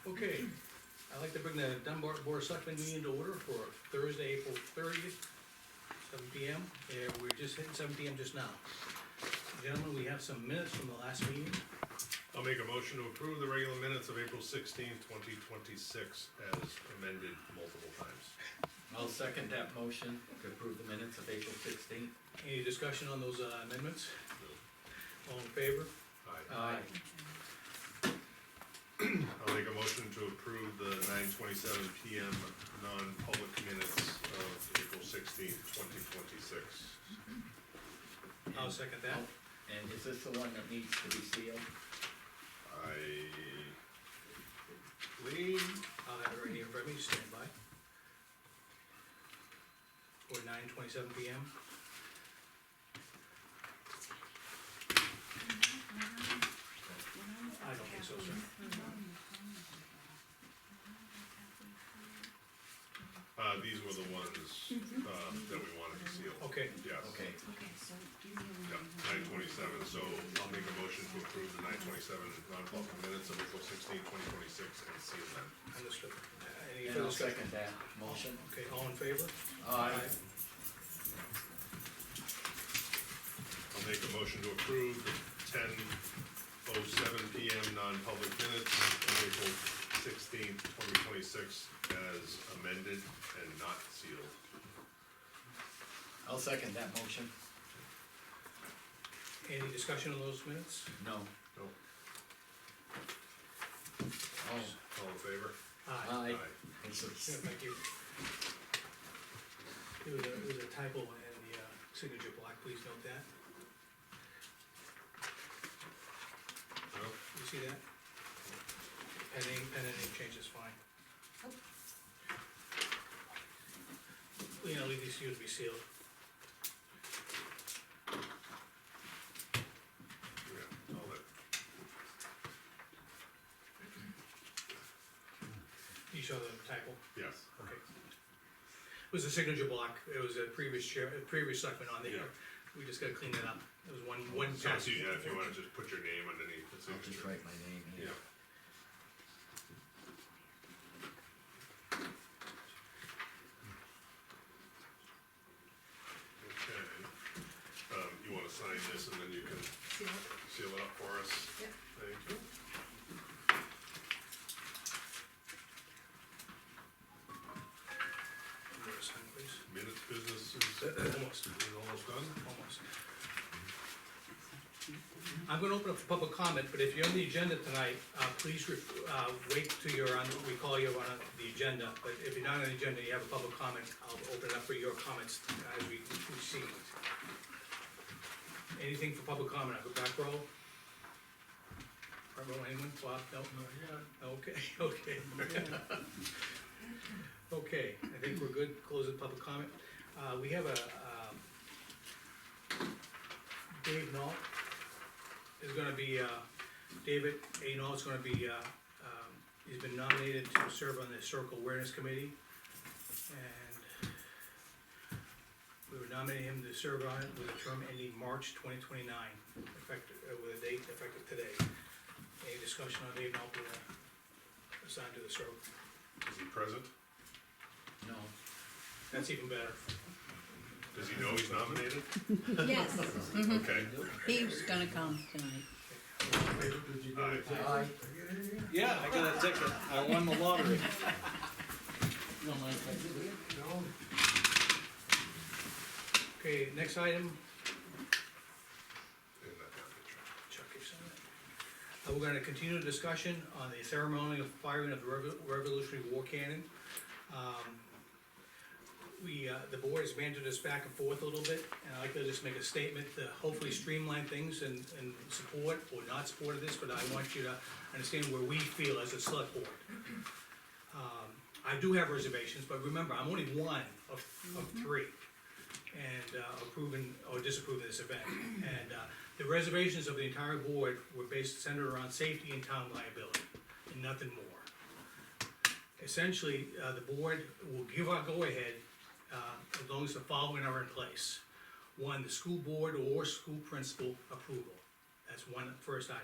Okay, I'd like to bring the Dunbarton Board of Selectmen meeting to order for Thursday, April 30th, 7 P.M. Yeah, we're just hitting 7 P.M. just now. Gentlemen, we have some minutes from the last meeting. I'll make a motion to approve the regular minutes of April 16th, 2026 as amended multiple times. I'll second that motion to approve the minutes of April 16th. Any discussion on those amendments? All in favor? Aye. Aye. I'll make a motion to approve the 9:27 PM non-public minutes of April 16th, 2026. I'll second that. And is this the one that needs to be sealed? I believe, I'll have it right here for me, stand by. For 9:27 P.M. I don't think so, sir. these were the ones, that we wanted to seal. Okay, Yes. Okay, Okay, so give me Yeah, 9:27, so I'll make a motion to approve the 9:27 non-public minutes of April 16th, 2026 and seal them. understood. Any and further I'll discussion? second that motion. Okay, all in favor? Aye. I'll make a motion to approve the 10:07 PM non-public minutes of April 16th, 2026 as amended and not sealed. I'll second that motion. Any discussion on those minutes? No. No. Oh, All in favor? aye. It's Yeah, thank you. There was a typo in the signature block, please note that. No? You see that? Pen name change is fine. Leave these to you to be sealed. Yeah, all that. You show the typo? Yes. Okay. It was a signature block, it was a previous selectman on there. Yeah. We just gotta clean that up. It was one So pass. it's easy, if you wanna just put your name underneath the I'll just signature. write my name here. Yeah. Okay, you wanna sign this and then you can see what, seal it up for us? Yep. Thank you. Sign, please. Minutes business Almost. is almost done? Almost. I'm gonna open up for public comment, but if you're on the agenda tonight, please, wait till you're on, we call you on the agenda. But if you're not on the agenda, you have a public comment, I'll open it up for your comments as we see it. Anything for public comment, I'll go back row. Front row, anyone, Bob, no? Okay, okay. Okay, I think we're good, close the public comment. We have a, Dave Knoll is gonna be, David A. Knoll is gonna be, he's been nominated to serve on the Historical Awareness Committee. And we would nominate him to serve on it with a term ending March 2029, effective, with a date effective today. Any discussion on Dave Knoll being assigned to the circle? Is he present? No. That's even better. Does he know he's nominated? yes, Okay. he's gonna come tonight. Aye. Aye. Yeah, I got a ticket, I won the lottery. You don't mind if I do it? Okay, next item, And that down the track. Chuck, you sign it. We're gonna continue the discussion on the ceremony of firing of the Revolutionary War cannon. The board has bantered us back and forth a little bit, and I'd like to just make a statement to hopefully streamline things and support or not support this, but I want you to understand where we feel as a select board. I do have reservations, but remember, I'm only one of three, and approving or disapproving this event. And the reservations of the entire board were centered around safety and town liability, and nothing more. Essentially, the board will give our go-ahead as long as the following are in place. One, the school board or school principal approval. That's one first item.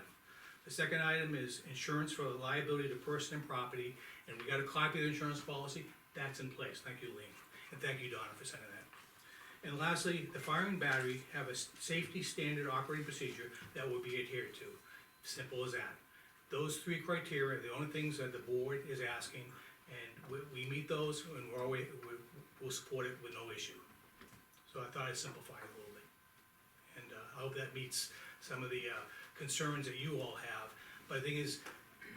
The second item is insurance for liability to person and property, and we got a copy of the insurance policy, that's in place, thank you, Lean, and thank you, Donna, for sending that. And lastly, the fire and battery have a safety standard operating procedure that will be adhered to, simple as that. Those three criteria are the only things that the board is asking, and we meet those, and we'll support it with no issue. So I thought I'd simplify it a little bit. And I hope that meets some of the concerns that you all have. But the thing is,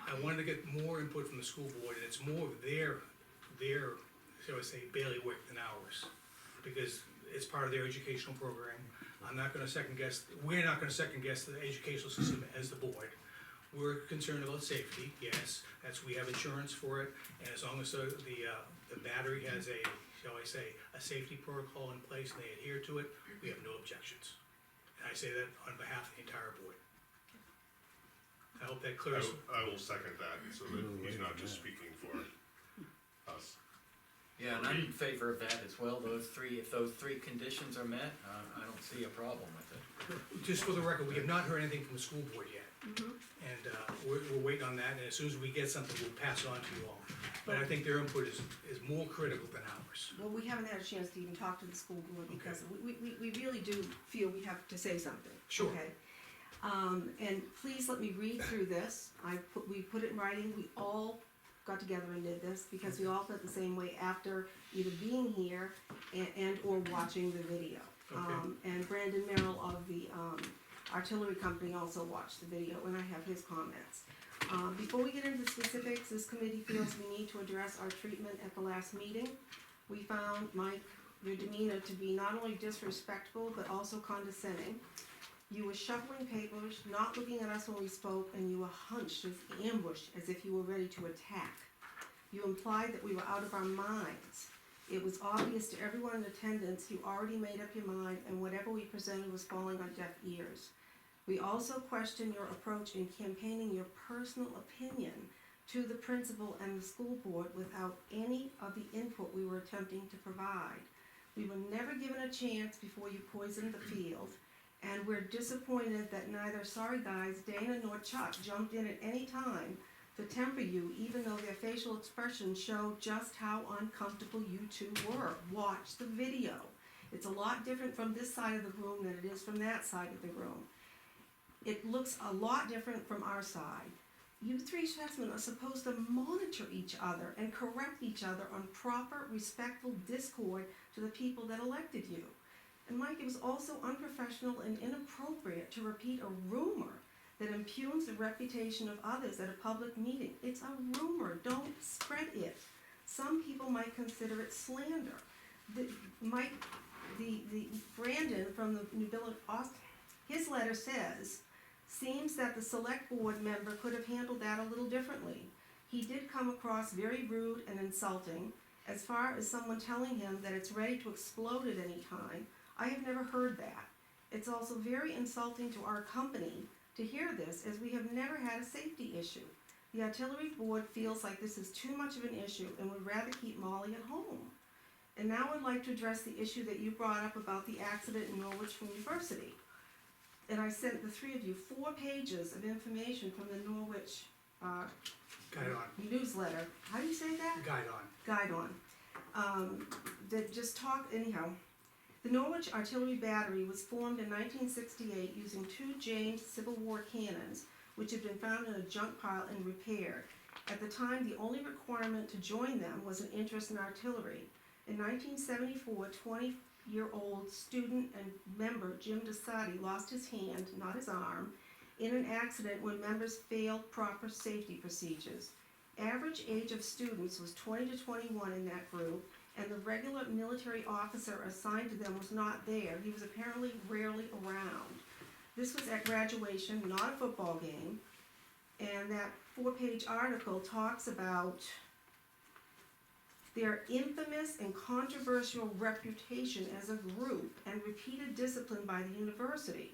I wanted to get more input from the school board, and it's more of their, shall I say, bailiwick than ours. Because it's part of their educational program. I'm not gonna second guess, we're not gonna second guess the educational system as the board. We're concerned about safety, yes, we have insurance for it, and as long as the battery has a, shall I say, a safety protocol in place and they adhere to it, we have no objections. And I say that on behalf of the entire board. I hope that clears. I will second that, so that he's not just speaking for us. Yeah, and I'm in favor of that as well, if those three conditions are met, I don't see a problem with it. Just for the record, we have not heard anything from the school board yet. Mhm. And we're waiting on that, and as soon as we get something, we'll pass it on to you all. But I think their input is more critical than ours. Well, we haven't had a chance to even talk to the school board because we really do feel we have to say something. Sure. Okay? And please let me read through this. We put it in writing, we all got together and did this because we all felt the same way after either being here and or watching the video. Okay. And Brandon Merrill of the artillery company also watched the video, and I have his comments. Before we get into the specifics, this committee feels we need to address our treatment at the last meeting. We found, Mike, your demeanor to be not only disrespectful, but also condescending. You were shuffling papers, not looking at us when we spoke, and you were hunched as ambushed, as if you were ready to attack. You implied that we were out of our minds. It was obvious to everyone in attendance you already made up your mind, and whatever we presented was falling on deaf ears. We also question your approach in campaigning your personal opinion to the principal and the school board without any of the input we were attempting to provide. We were never given a chance before you poisoned the field, and we're disappointed that neither Sorry Guys, Dana, nor Chuck jumped in at any time to temper you, even though their facial expressions show just how uncomfortable you two were. Watch the video. It's a lot different from this side of the room than it is from that side of the room. It looks a lot different from our side. You three Selectmen are supposed to monitor each other and correct each other on proper, respectful discord to the people that elected you. And Mike, it was also unprofessional and inappropriate to repeat a rumor that impugns the reputation of others at a public meeting. It's a rumor, don't spread it. Some people might consider it slander. Brandon from the New Village, his letter says, seems that the select board member could have handled that a little differently. He did come across very rude and insulting. As far as someone telling him that it's ready to explode at any time, I have never heard that. It's also very insulting to our company to hear this, as we have never had a safety issue. The artillery board feels like this is too much of an issue and would rather keep Molly at home. And now I'd like to address the issue that you brought up about the accident in Norwich University. And I sent the three of you 4 pages of information from the Norwich Guide on, newsletter. How do you say that? guide on. That just talk, anyhow. The Norwich Artillery Battery was formed in 1968 using 2 James Civil War cannons, which had been found in a junk pile and repaired. At the time, the only requirement to join them was an interest in artillery. In 1974, 20-year-old student and member Jim DeSati lost his hand, not his arm, in an accident when members failed proper safety procedures. Average age of students was 20 to 21 in that group, and the regular military officer assigned to them was not there. He was apparently rarely around. This was at graduation, not a football game, and that 4-page article talks about their infamous and controversial reputation as a group and repeated discipline by the university.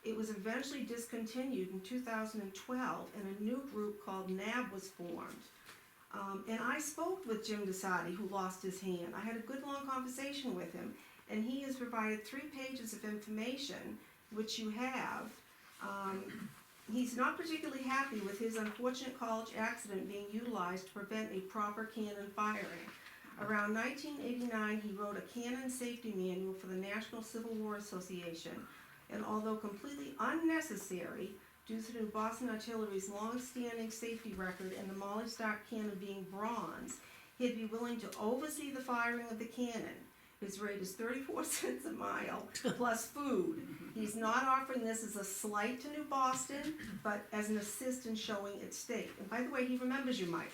It was eventually discontinued in 2012, and a new group called NAB was formed. And I spoke with Jim DeSati, who lost his hand. I had a good long conversation with him, and he has provided 3 pages of information, which you have, he's not particularly happy with his unfortunate college accident being utilized to prevent a proper cannon firing. Around 1989, he wrote a cannon safety manual for the National Civil War Association, and although completely unnecessary due to New Boston Artillery's long-standing safety record and the Molly Stark cannon being bronze, he'd be willing to oversee the firing of the cannon. His rate is 34 cents a mile, plus food. He's not offering this as a slight to New Boston, but as an assist in showing its stake. And by the way, he remembers you, Mike.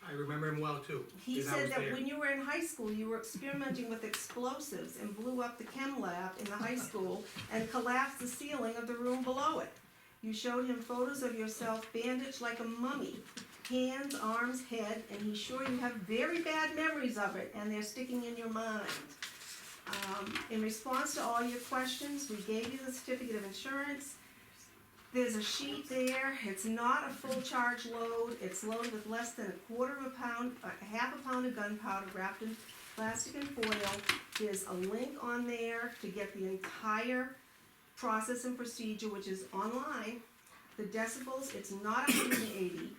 I remember him well too. He 'cause I said was that there. when you were in high school, you were experimenting with explosives and blew up the chem lab in the high school and collapsed the ceiling of the room below it. You showed him photos of yourself bandaged like a mummy, hands, arms, head, and he's sure you have very bad memories of it, and they're sticking in your mind. In response to all your questions, we gave you the certificate of insurance. There's a sheet there. It's not a full charge load. It's loaded with less than half a pound of gunpowder wrapped in plastic and foil. There's a link on there to get the entire process and procedure, which is online. The decibels, it's not 180.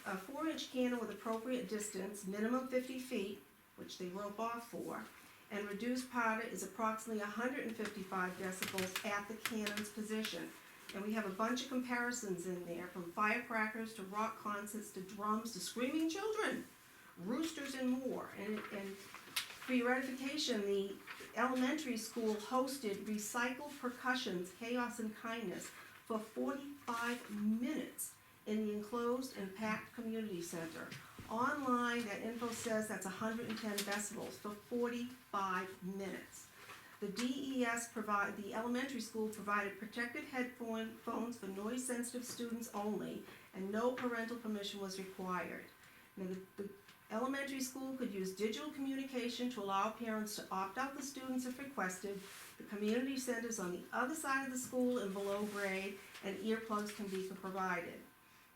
A 4-inch cannon with appropriate distance, minimum 50 feet, which they rope off for, and reduced powder is approximately 155 decibels at the cannon's position. And we have a bunch of comparisons in there, from firecrackers to rock concerts to drums to screaming children, roosters, and more. And for your edification, the elementary school hosted recycled percussions, chaos and kindness for 45 minutes in the enclosed and packed community center. Online, that info says that's 110 decibels for 45 minutes. The the elementary school provided protected headphones for noise-sensitive students only, and no parental permission was required. Now, the elementary school could use digital communication to allow parents to opt out the students if requested. The community centers on the other side of the school in below grade, and earplugs can be provided.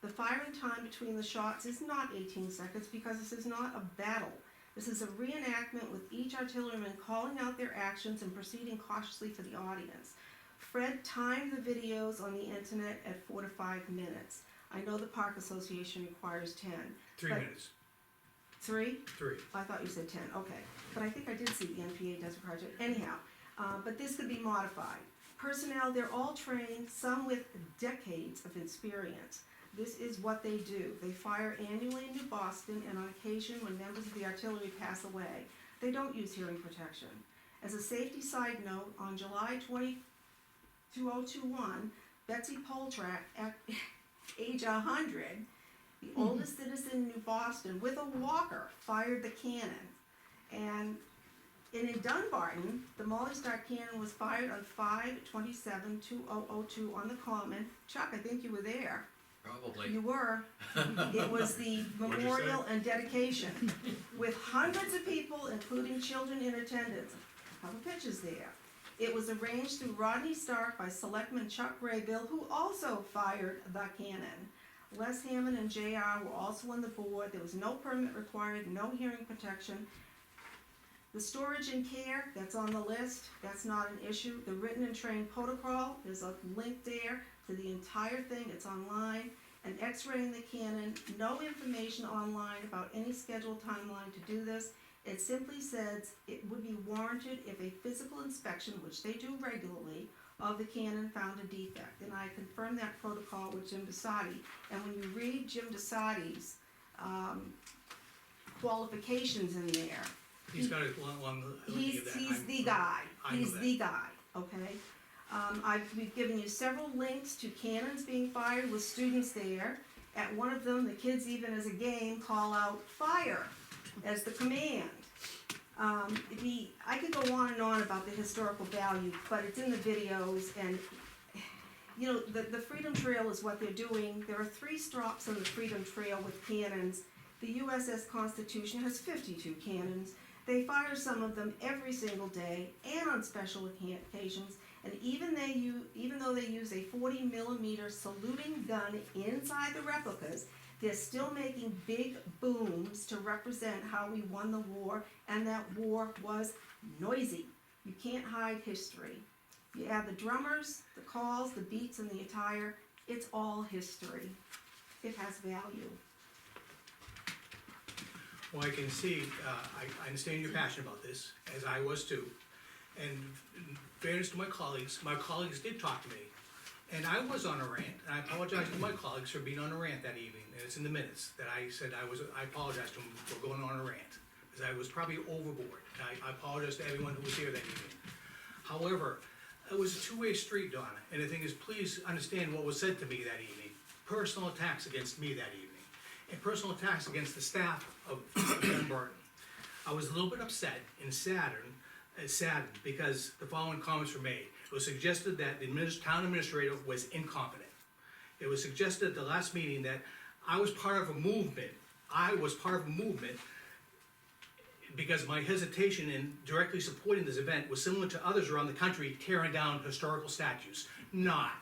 The firing time between the shots is not 18 seconds because this is not a battle. This is a reenactment with each artilleryman calling out their actions and proceeding cautiously for the audience. Fred timed the videos on the internet at 4 to 5 minutes. I know the Park Association requires 10. 3 but- minutes. 3? 3. I thought you said 10, okay. But I think I did see the NPA does require 10. Anyhow, but this could be modified. Personnel, they're all trained, some with decades of experience. This is what they do. They fire annually in New Boston, and on occasion when members of the artillery pass away. They don't use hearing protection. As a safety side note, on July 2021, Betsy Poltrak, at age 100, the oldest citizen in New Boston, with a walker, fired the cannon. And in Dunbarton, the Molly Stark cannon was fired on 5/27/2002 on the Common. Chuck, I think you were there. Probably. You were. It was the What'd you memorial and dedication, with hundreds of people, including children, in attendance. A couple pictures there. It was arranged through Rodney Stark by Selectman Chuck Graybill, who also fired the cannon. Les Hammond and JR were also on the board. There was no permit required, no hearing protection. The storage and care, that's on the list, that's not an issue. The written and trained protocol, there's a link there to the entire thing, it's online. And x-raying the cannon, no information online about any scheduled timeline to do this. It simply says it would be warranted if a physical inspection, which they do regularly, of the cannon found a defect. And I confirmed that protocol with Jim Desati. And when you read Jim Desati's qualifications in there, He's got it along the. he's the guy, I know he's that. the guy, okay? We've given you several links to cannons being fired with students there. At one of them, the kids even as a game call out fire as the command. I could go on and on about the historical value, but it's in the videos, and you know, the Freedom Trail is what they're doing. There are 3 stops on the Freedom Trail with cannons. The USS Constitution has 52 cannons. They fire some of them every single day and on special occasions. And even though they use a 40mm saluting gun inside the replicas, they're still making big booms to represent how we won the war, and that war was noisy. You can't hide history. You add the drummers, the calls, the beats, and the attire, It's all history. It has value. Well, I can see, I understand you're passionate about this, as I was too. And in fairness to my colleagues did talk to me. And I was on a rant, and I apologize to my colleagues for being on a rant that evening, and it's in the minutes, that I said I apologized to them for going on a rant, because I was probably overboard. And I apologize to everyone who was here that evening. However, it was a two-way street, Donna, and the thing is, please understand what was said to me that evening. Personal attacks against me that evening, and personal attacks against the staff of Dunbarton. I was a little bit upset and saddened because the following comments were made. It was suggested that the town administrator was incompetent. It was suggested at the last meeting that I was part of a movement. Because my hesitation in directly supporting this event was similar to others around the country tearing down historical statues. Not.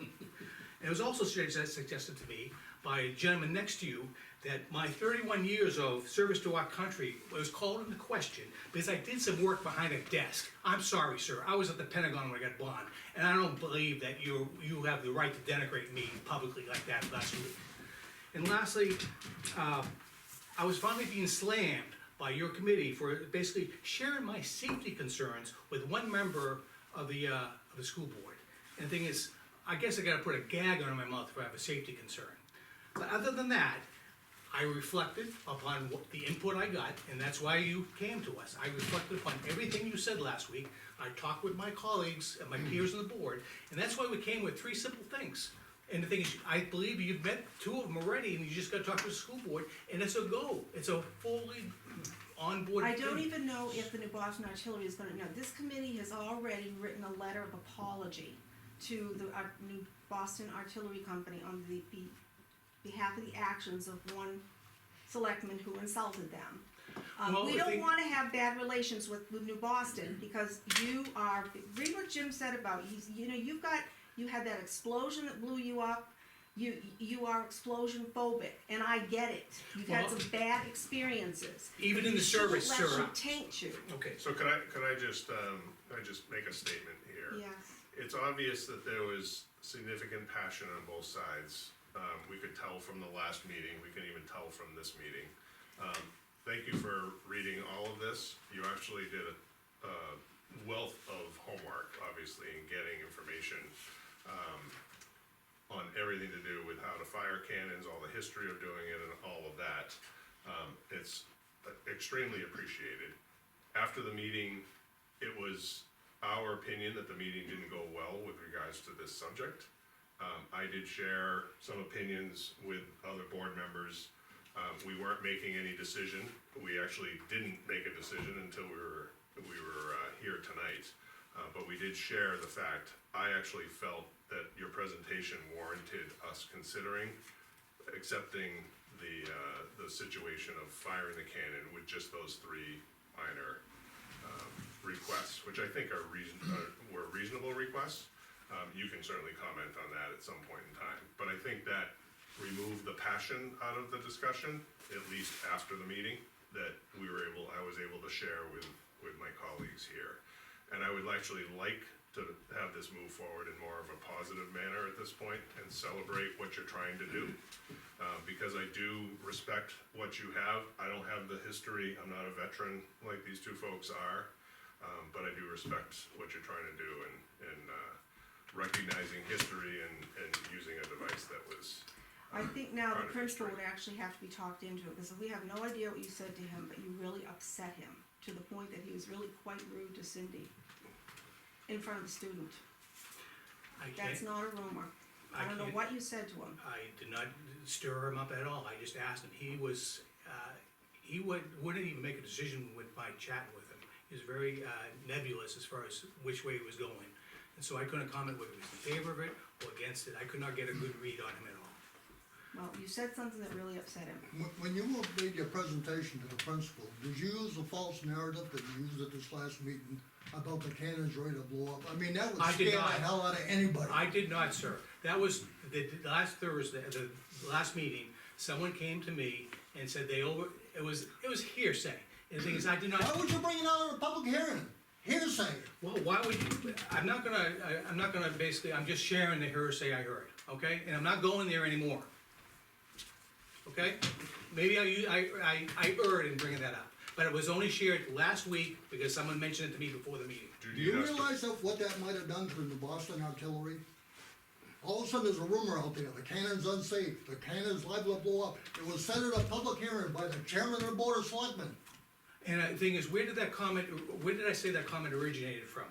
It was also suggested to me by a gentleman next to you that my 31 years of service to our country was called into question because I did some work behind a desk. I'm sorry, sir, I was at the Pentagon when I got bond, and I don't believe that you have the right to denigrate me publicly like that last week. And lastly, I was finally being slammed by your committee for basically sharing my safety concerns with one member of the school board. And the thing is, I guess I gotta put a gag under my mouth if I have a safety concern. But other than that, I reflected upon what the input I got, and that's why you came to us. I reflected upon everything you said last week. I talked with my colleagues and my peers on the board, and that's why we came with 3 simple things. And the thing is, I believe you've met 2 of them already, and you just gotta talk to the school board, and it's a go. It's a fully on board I thing. don't even know if the New Boston Artillery is gonna know. This committee has already written a letter of apology to the New Boston Artillery Company on the behalf of the actions of one selectman who insulted them. Well, We I don't think- wanna have bad relations with New Boston, because read what Jim said about, you had that explosion that blew you up. You are explosion phobic, and I get it. You've had Well, some bad experiences. even in the service, Shouldn't sir. let you taint you. Okay, So could I just make a statement here? Yes. It's obvious that there was significant passion on both sides. We could tell from the last meeting, we can even tell from this meeting. Thank you for reading all of this. You actually did a wealth of homework, obviously, in getting information on everything to do with how to fire cannons, all the history of doing it, and all of that. It's extremely appreciated. After the meeting, it was our opinion that the meeting didn't go well with regards to this subject. I did share some opinions with other board members. We weren't making any decision. We actually didn't make a decision until we were here tonight. But we did share the fact, I actually felt that your presentation warranted us considering accepting the situation of firing the cannon with just those 3 minor requests, which I think were reasonable requests. You can certainly comment on that at some point in time, but I think that removed the passion out of the discussion, at least after the meeting, that I was able to share with my colleagues here. And I would actually like to have this move forward in more of a positive manner at this point and celebrate what you're trying to do. Because I do respect what you have. I don't have the history, I'm not a veteran like these 2 folks are, but I do respect what you're trying to do and recognizing history and using a device that was. I think now the Part of principal history. would actually have to be talked into it, because we have no idea what you said to him, but you really upset him to the point that he was really quite rude to Cindy in front of the student. I That's can't, not a rumor. I I don't know can't- what you said to him. I did not stir him up at all. I just asked him. He wouldn't even make a decision by chatting with him. He was very nebulous as far as which way he was going. And so I couldn't comment whether he was in favor of it or against it. I could not get a good read on him at all. Well, you said something that really upset him. When you made your presentation to the principal, did you use the false narrative that you used at this last meeting about the cannons ready to blow up? I mean, that would I did scare the not. hell out of anybody. I did not, sir. That was the last Thursday, the last meeting. Someone came to me and said it was hearsay. And the thing is, I did not. Why would you bring it out at a public hearing? Hearsay. Well, why would you? I'm not gonna basically. I'm just sharing the hearsay I heard. okay? And I'm not going there anymore. Okay? Maybe I erred in bringing that up, but it was only shared last week because someone mentioned it to me before the meeting. Do you realize what that might have done to the Boston artillery? All of a sudden, there's a rumor out there, the cannon's unsafe, the cannon's liable to blow up. It was said at a public hearing by the chairman of the board of selectmen. And the thing is, where did I say that comment originated from?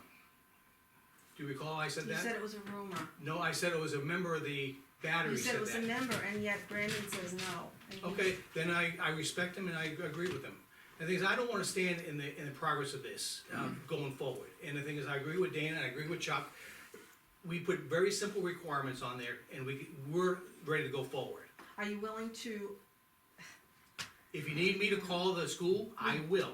Do you recall I said You that? said it was a rumor. No, I said it was a member of the battery You said it said was a that. member, and yet Brandon says no. And he- Okay, then I respect him and I agree with him. And the thing is, I don't wanna stand in the progress of this, going forward. And the thing is, I agree with Dana, I agree with Chuck. We put very simple requirements on there and we're ready to go forward. Are you willing to, If you need me to call the school, I will.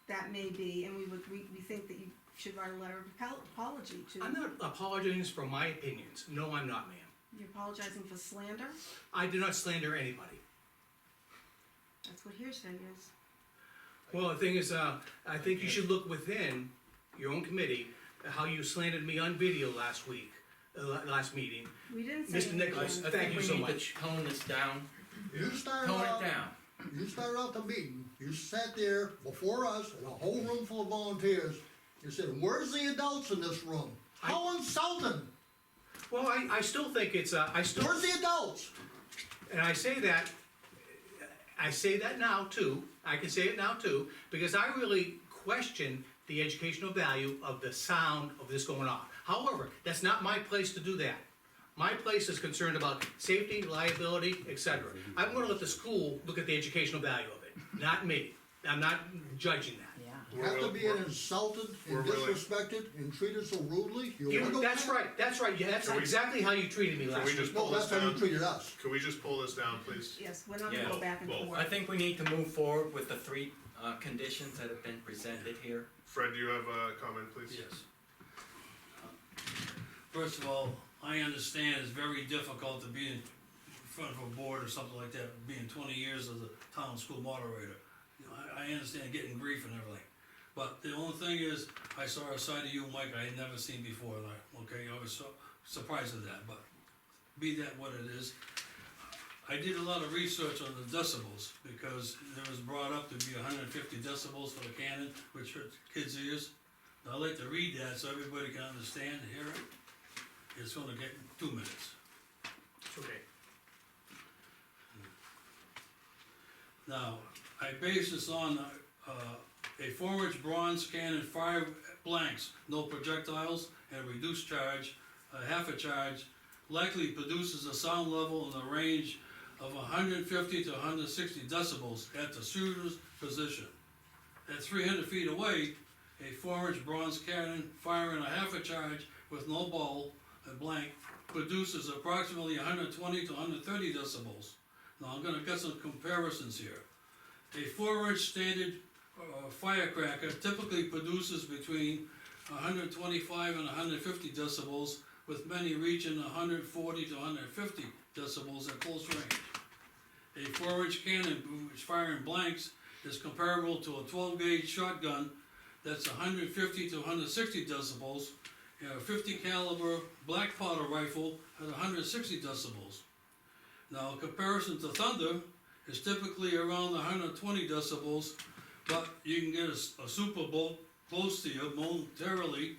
that may be, and we think that you should write a letter of apology to. I'm not apologizing for my opinions. No, I'm not, ma'am. You're apologizing for slander? I do not slander anybody. That's what hearsay is. Well, the thing is, I think you should look within your own committee, how you slandered me on video last week, last meeting. We didn't say Mr. anything. Nicholas, I thank think you we so need to much. tone this down, You started tone out, it down. you started out the meeting, you sat there before us, and a whole room full of volunteers. You said, where's the adults in this room? How insulting! Well, I still think it's, Where's the adults? and I say that now too, I can say it now too, because I really question the educational value of the sound of this going on. However, that's not my place to do that. My place is concerned about safety, liability, etc. I'm gonna let the school look at the educational value of it, not me. I'm not judging that. Yeah. You have to be insulted we're and really- disrespected and treated so rudely? You You- wanna go that's back? right, yeah, that's Can we- exactly how you treated me Can last we week. just No, pull this that's how you down? treated us. Can we just pull this down, please? Yes, we're not gonna Yeah. go back and Well, forth. I think we need to move forward with the three, conditions that have been presented here. Fred, do you have a comment, please? Yes. First of all, I understand it's very difficult to be in front of a board or something like that, being 20 years as a town school moderator. You know, I understand getting grief and everything. But the only thing is, I saw a side of you, Mike, I had never seen before, and I was so surprised at that, but be that what it is. I did a lot of research on the decibels, because it was brought up to be 150 decibels for the cannon, which hurts kids' ears. Now, I'd like to read that so everybody can understand and hear it. It's gonna get 2 minutes. It's okay. Now, I base this on, a 4-inch bronze cannon, 5 blanks, no projectiles, and a reduced charge, a half a charge, likely produces a sound level in the range of 150 to 160 decibels at the shooter's position. At 300 feet away, a 4-inch bronze cannon firing a half a charge with no ball, a blank, produces approximately 120 to 130 decibels. Now I'm gonna get some comparisons here. A 4-inch standard firecracker typically produces between 125 and 150 decibels, with many reaching 140 to 150 decibels at close range. A 4-inch cannon which firing blanks is comparable to a 12-gauge shotgun that's 150 to 160 decibels, and a 50 caliber black powder rifle at 160 decibels. Now, in comparison to thunder, is typically around 120 decibels, but you can get a super bolt close to you momentarily,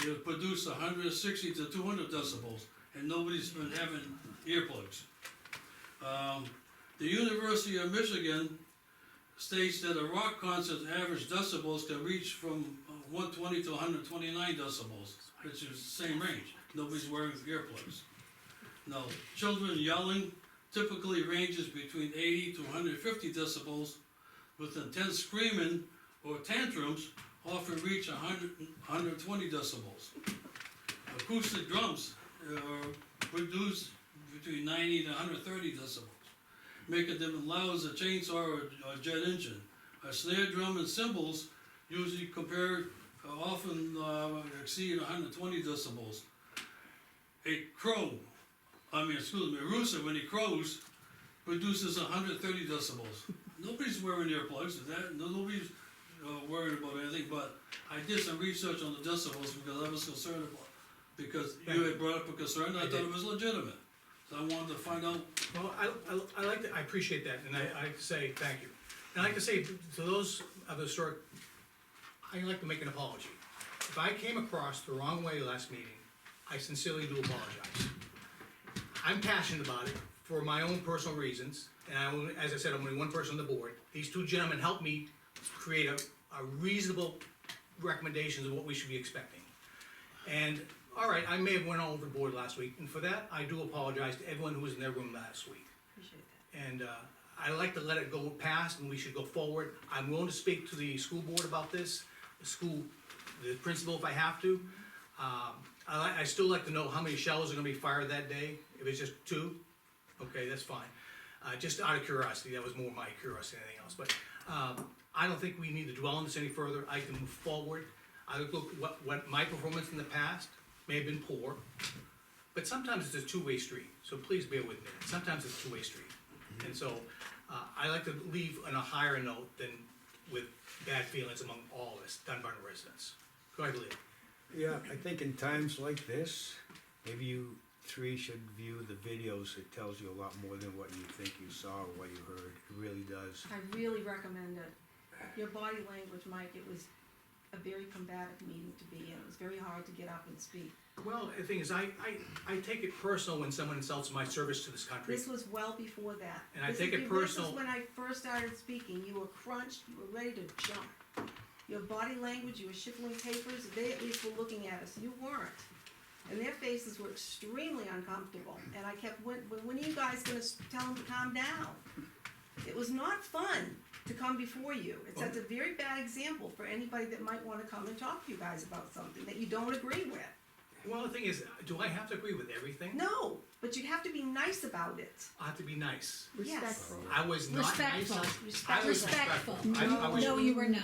it'll produce 160 to 200 decibels, and nobody's been having earplugs. The University of Michigan states that a rock concert's average decibels can reach from 120 to 129 decibels, which is the same range. Nobody's wearing earplugs. Now, children yelling typically ranges between 80 to 150 decibels, with intense screaming or tantrums often reach 120 decibels. Acoustic drums produce between 90 to 130 decibels, making them loud as a chainsaw or a jet engine. A snare drum and cymbals usually often exceed 120 decibels. A rooster, when he crows, produces 130 decibels. Nobody's wearing earplugs, nobody's worried about anything, but I did some research on the decibels because I was concerned because you had brought up a concern, I thought it was legitimate. So I wanted to find out, Well, I like to, I appreciate that, and I like to say thank you. And I like to say to those of the historic, I like to make an apology. If I came across the wrong way last meeting, I sincerely do apologize. I'm passionate about it for my own personal reasons, and as I said, I'm only one person on the board. These two gentlemen helped me create a reasonable recommendations of what we should be expecting. And, all right, I may have went all over the board last week, and for that, I do apologize to everyone who was in their room last week. Appreciate that. And, I like to let it go past, and we should go forward. I'm willing to speak to the school board about this, the principal if I have to. I still like to know how many shells are gonna be fired that day. If it's just 2, okay, that's fine. Just out of curiosity, that was more my curiosity than anything else, but, I don't think we need to dwell on this any further. I can move forward. I look at what my performance in the past may have been poor, but sometimes it's a two-way street, so please bear with me. Sometimes it's a two-way street. And so, I like to leave on a higher note than with bad feelings among all of us, Dunbarton residents. Go ahead, Leo. Yeah, I think in times like this, maybe you three should view the videos. It tells you a lot more than what you think you saw or what you heard. It really does. I really recommend it. Your body language, Mike, it was a very combative meeting to be in. It was very hard to get up and speak. Well, the thing is, I take it personal when someone insults my service to this country. This was well before that. And I This take is- it personal- This is when I first started speaking. You were crunched, you were ready to jump. Your body language, you were shuffling papers, they at least were looking at us. You weren't. And their faces were extremely uncomfortable. And I kept, when are you guys gonna tell them to calm down? It was not fun to come before you. It sets a very bad example for anybody that might wanna come and talk to you guys about something that you don't agree with. Well, the thing is, do I have to agree with everything? No, but you have to be nice about it. I have to be nice. Yes. I was not nice. Respectful. I was Respectful. I was, No, you were not.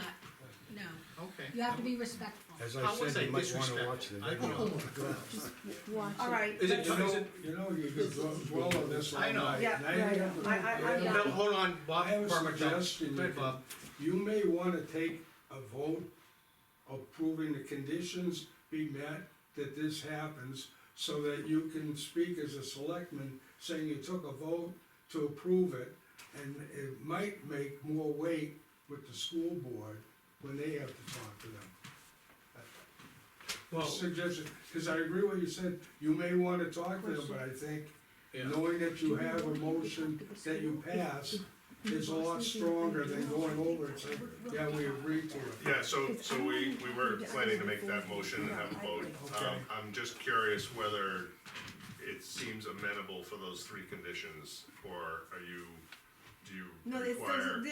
No. okay. You have to be respectful. As How I was said, I you might wanna disrespectful? watch the I don't video. know. All right. Is it, You is know, it, you know, you could dwell on this all I know. night. Yeah, and I right. have- I'm no, done. hold on, Bob, I have a Farmer Jones. suggestion. Go ahead, Bob. You may wanna take a vote approving the conditions be met, that this happens, so that you can speak as a selectman, saying you took a vote to approve it, and it might make more weight with the school board when they have to talk to them. Well, Suggestion, cause I agree with what you said, you may wanna talk to them, but I think yeah. knowing that you have a motion that you pass is a lot stronger than going over and saying, yeah, we agreed to it. Yeah, so we were planning to make that motion and have a vote. Okay. I'm just curious whether it seems amenable for those 3 conditions, or do you No, it's, require?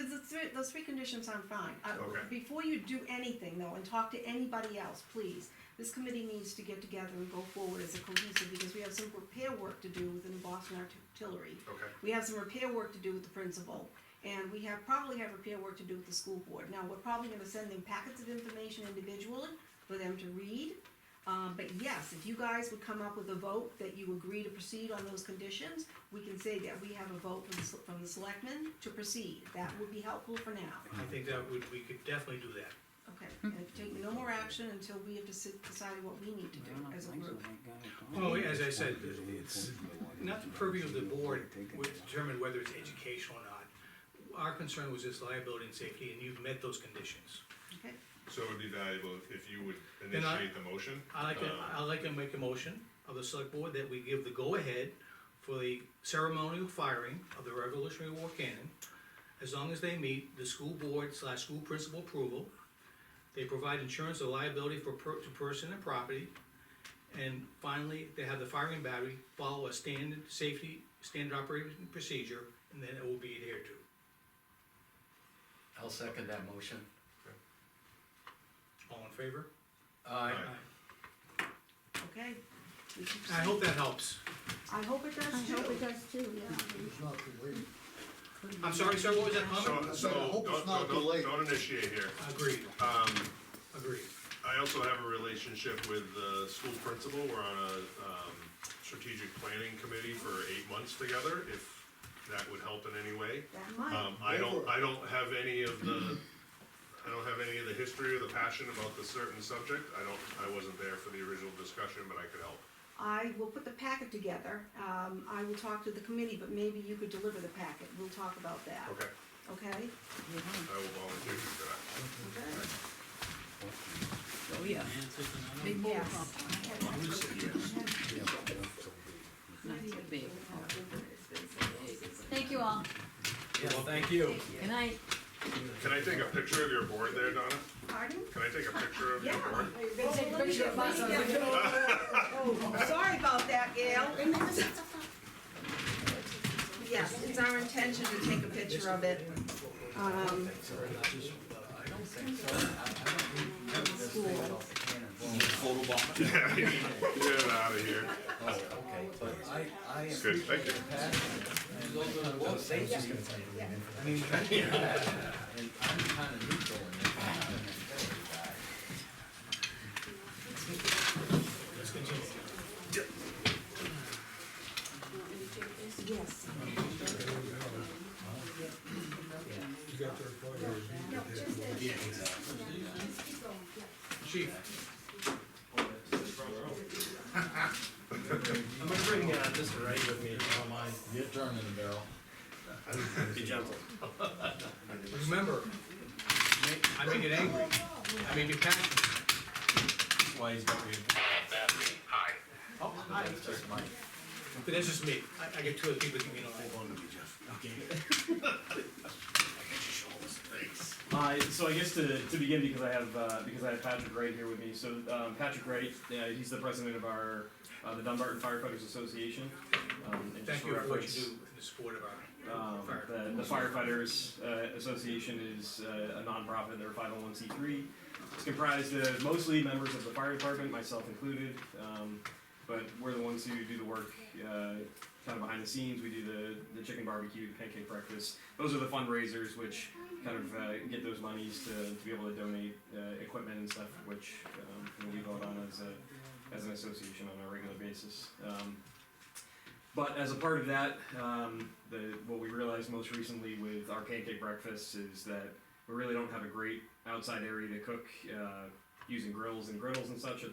those three conditions sound fine. Okay. Before you do anything though, and talk to anybody else, please, this committee needs to get together and go forward as a cohesive, because we have some repair work to do within the Boston Artillery. Okay, We have some repair work to do with the principal, and we probably have repair work to do with the school board. Now, we're probably gonna send them packets of information individually for them to read. But yes, if you guys would come up with a vote that you agree to proceed on those conditions, we can say that we have a vote from the selectmen to proceed. That would be helpful for now. I think we could definitely do that. Okay, and take no more action until we have decided what we need to do as a group. Well, as I said, it's not the purview of the board to determine whether it's educational or not. Our concern was just liability and safety, and you've met those conditions. Okay, so it would be valuable if you would Then I- initiate the motion. I'd like to make a motion of the select board that we give the go-ahead for the ceremonial firing of the Revolutionary War cannon, as long as they meet the school board / school principal approval. They provide insurance of liability to person and property. And finally, they have the firing battery follow a standard operating procedure, and then it will be adhered to. I'll second that motion. All in favor? Aye. okay. We can I hope that helps. I hope it does I too. hope it does too, yeah. It's not too late. I'm sorry, sir, what was that comment? So, I hope it's not too late. don't initiate here. Agreed, agreed. I also have a relationship with the school principal. We're on a strategic planning committee for 8 months together, if that would help in any way. That might. I don't have any of the I don't have any of the history or the passion about the certain subject. I wasn't there for the original discussion, but I could help. I will put the packet together, I will talk to the committee, but maybe you could deliver the packet, we'll talk about that, Okay, okay? I will volunteer you for that. Oh, yeah. Big bowl Yes. pop. Not big. Thank you all. Yeah, thank you. Good night. Can I take a picture of your board there, Donna? Pardon? Can I take a picture of your Yeah. board? Take a picture of us. Oh, sorry about that, Gail. Yes, it's our intention to take a picture of it. I don't think so. Yeah, get it out of here. Oh, okay, but I am. Good, thank you. Well, Sage's gonna tell you. I mean, and I'm kinda neutral in this. I'm not an Xfinity guy. Let's continue. Yes. You got their photos. Chief, I'm gonna bring Mr. Wright with me, if you don't mind. Get turning the barrel. Be gentle. remember, I may get angry, I may be passionate. That's why he's got me. Oh, hi. That's just Mike. But that's just me, I get two other people that, you know, So I guess to begin, because I have Patrick Wright here with me. So Patrick Wright, he's the president of our the Dunbarton Firefighters Association. And just thank you for what reference, you do in the support of our fire. the Firefighters Association is a nonprofit. They're 501c3. It's comprised of mostly members of the fire department, myself included. But we're the ones who do the work kind of behind the scenes. We do the chicken barbecue, the pancake breakfast. Those are the fundraisers which kind of get those monies to be able to donate equipment and stuff, which we vote on as an association on a regular basis. But as a part of that, what we realized most recently with our pancake breakfasts is that we really don't have a great outside area to cook using grills and griddles and such in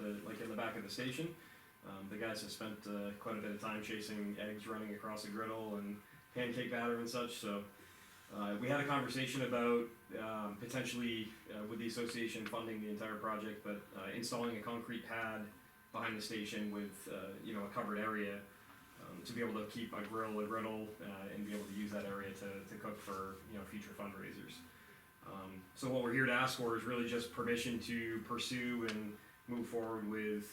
the back of the station. The guys have spent quite a bit of time chasing eggs running across a griddle and pancake batter and such. So we had a conversation about potentially with the association funding the entire project, but installing a concrete pad behind the station with a covered area to be able to keep a grill, a griddle, and be able to use that area to cook for future fundraisers. So what we're here to ask for is really just permission to pursue and move forward with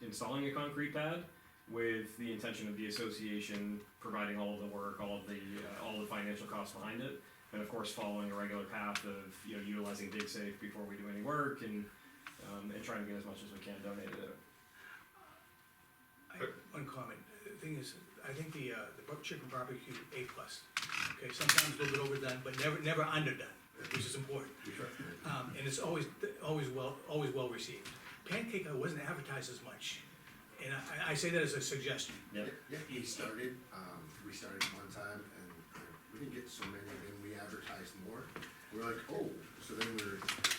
installing a concrete pad, with the intention of the association providing all of the work, all of the financial costs behind it, and of course following a regular path of utilizing DigSafe before we do any work, and trying to get as much as we can donated to it. One comment, the thing is, I think the chicken barbecue A+, okay, sometimes a little bit overdone, but never underdone, which is important. And it's always well received. Pancake wasn't advertised as much, and I say that as a suggestion. Yeah. Yeah, we started one time, and we didn't get so many, then we advertised more. We're like, oh, so then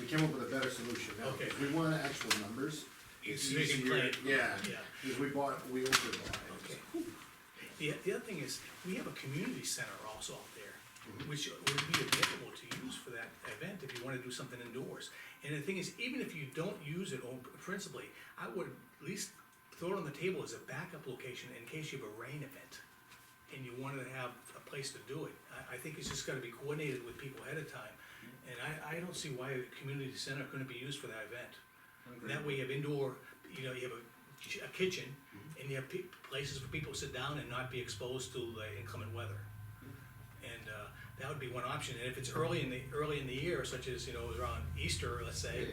we came up with a better solution now. Okay. If we want actual numbers, it's So they can easier, play it. yeah, Yeah. because we overbought it. Okay. The other thing is, we have a community center also out there, which would be available to use for that event if you wanna do something indoors. And the thing is, even if you don't use it principally, I would at least throw it on the table as a backup location in case you have a rain event and you wanted to have a place to do it. I think it's just gotta be coordinated with people ahead of time. And I don't see why a community center couldn't be used for that event. That way you have indoor, you have a kitchen, and you have places for people to sit down and not be exposed to the inclement weather. And that would be one option. And if it's early in the year, such as around Easter, let's say,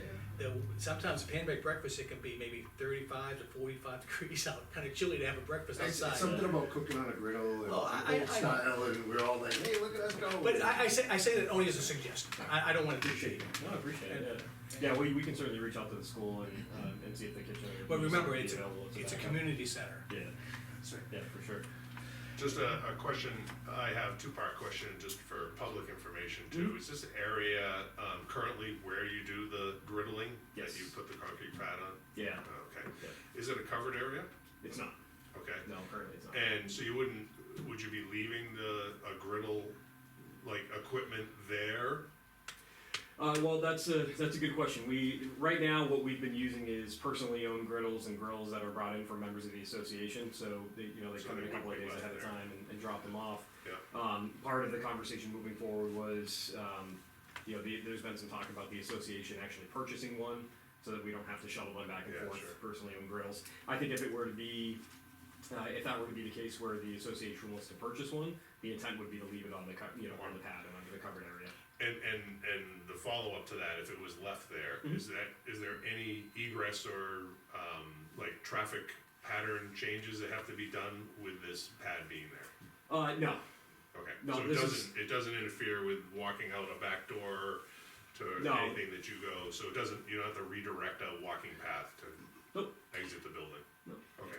sometimes pancake breakfast, it can be maybe 35 to 45 degrees out, kind of chilly to have a breakfast It's outside. something about cooking on a griddle and Oh, I- old style, and we're all like, hey, look at us go. But I say that only as a suggestion. I don't want to dictate. No, I appreciate it. Yeah, we can certainly reach out to the school and see if the kitchen. But remember, is it's a backup. community center. Yeah, yeah, for sure. Just a question, I have two-part question just for public information too. Is this area currently where you do the griddling? Yes. That you put the concrete pad on? Yeah, Oh, okay. Yeah. Is it a covered area? it's not, Okay. no, currently it's not. And so would you be leaving a griddle, like, equipment there? Well, that's a good question. Right now, what we've been using is personally owned griddles and grills that are brought in from members of the association, so they So come in a they couple of would be days left ahead of there. time and drop them off. Yeah. Part of the conversation moving forward was, there's been some talk about the association actually purchasing one, so that we don't have to shuttle one back and Yeah, forth, sure. personally owned grills. I think if that were to be the case where the association wants to purchase one, the intent would be to leave it on the on the pad and under the covered area. And the follow-up to that, if it was left there, Mhm. is there any egress or, like, traffic pattern changes that have to be done with this pad being there? No, Okay, No, so this it doesn't interfere with walking out a back door to No. anything that you go, so you don't have to redirect a walking path to Nope. exit the building? No. Okay,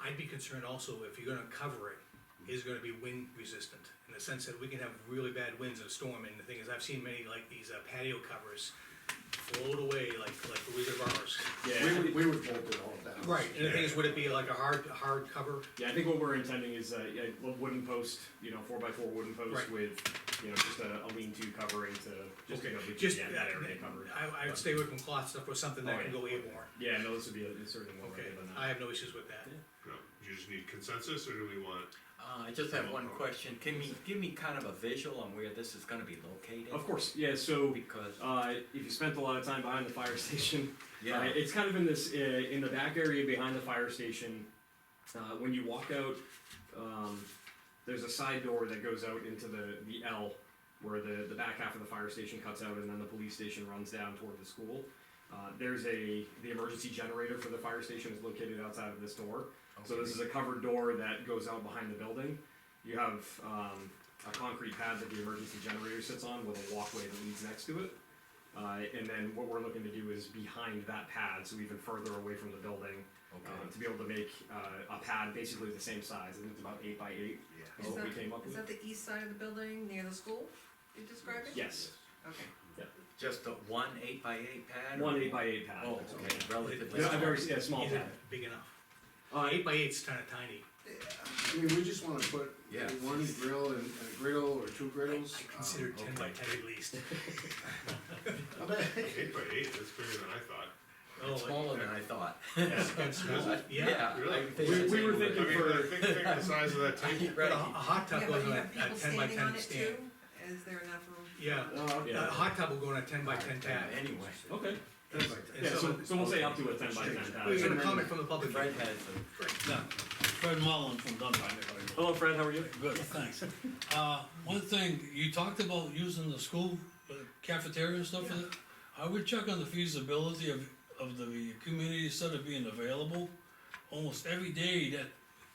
I'd be concerned also if you're gonna cover it, is it gonna be wind resistant? In the sense that we can have really bad winds in a storm, and the thing is, I've seen many like these patio covers float away like the Wizard of Oz. yeah. We would bolt it all down. Right, and the thing is, would it be like a hard cover? Yeah, I think what we're intending is a wooden post, 4x4 wooden post Right. with, just a lean-to covering to, just, Okay, keep just, that area covered. I would stay away from cloth stuff or something that Oh, can yeah. go airborne. Yeah, no, this would be certainly more Okay, regular than I that. have no issues with that. no, you just need consensus, or do we want? I just have one question, can you give me kind of a visual on where this is gonna be located? Of course, yeah, so, Because, if you spent a lot of time behind the fire station, yeah, it's kind of in this, in the back area behind the fire station. When you walk out, there's a side door that goes out into the L, where the back half of the fire station cuts out, and then the police station runs down toward the school. There's the emergency generator for the fire station is located outside of this door. So this is a covered door that goes out behind the building. You have, a concrete pad that the emergency generator sits on with a walkway that leads next to it. And then what we're looking to do is behind that pad, so even further away from the building, okay, to be able to make a pad basically the same size. I think it's about 8 by 8 Yeah. is what we came up Is with. that the east side of the building near the school you're describing? Yes, Okay. just a 1 8x8 pad? or- 1 8 by 8 pad. Oh, okay, relatively Yeah, a small. very small Is it pad. big enough? Uh, 8x8's kinda tiny. I mean, we just wanna put Yeah. one grill and a griddle or two griddles. I consider 10 by 10 at least. I bet- 8x8, that's bigger than I thought. Oh, It's smaller than I thought. It's small, yeah. Really? I think We it's were a- thinking I mean, for- think the size of that table. But a hot tub Yeah, goes but you on a have people 10 by standing 10 on it stand. too? Is there enough room? Yeah, Yeah. a hot tub will go on a 10 by 10 tab. Anyway, Okay. And Yeah, so we'll say up to a 10 by 10 pad. We got a comment from the public. Fred has a, Fred Mullen from Dunbarton. Hello, Fred, how are you? Good, thanks. One thing, you talked about using the school cafeteria and stuff for that. I would check on the feasibility of the community center being available. Almost every day that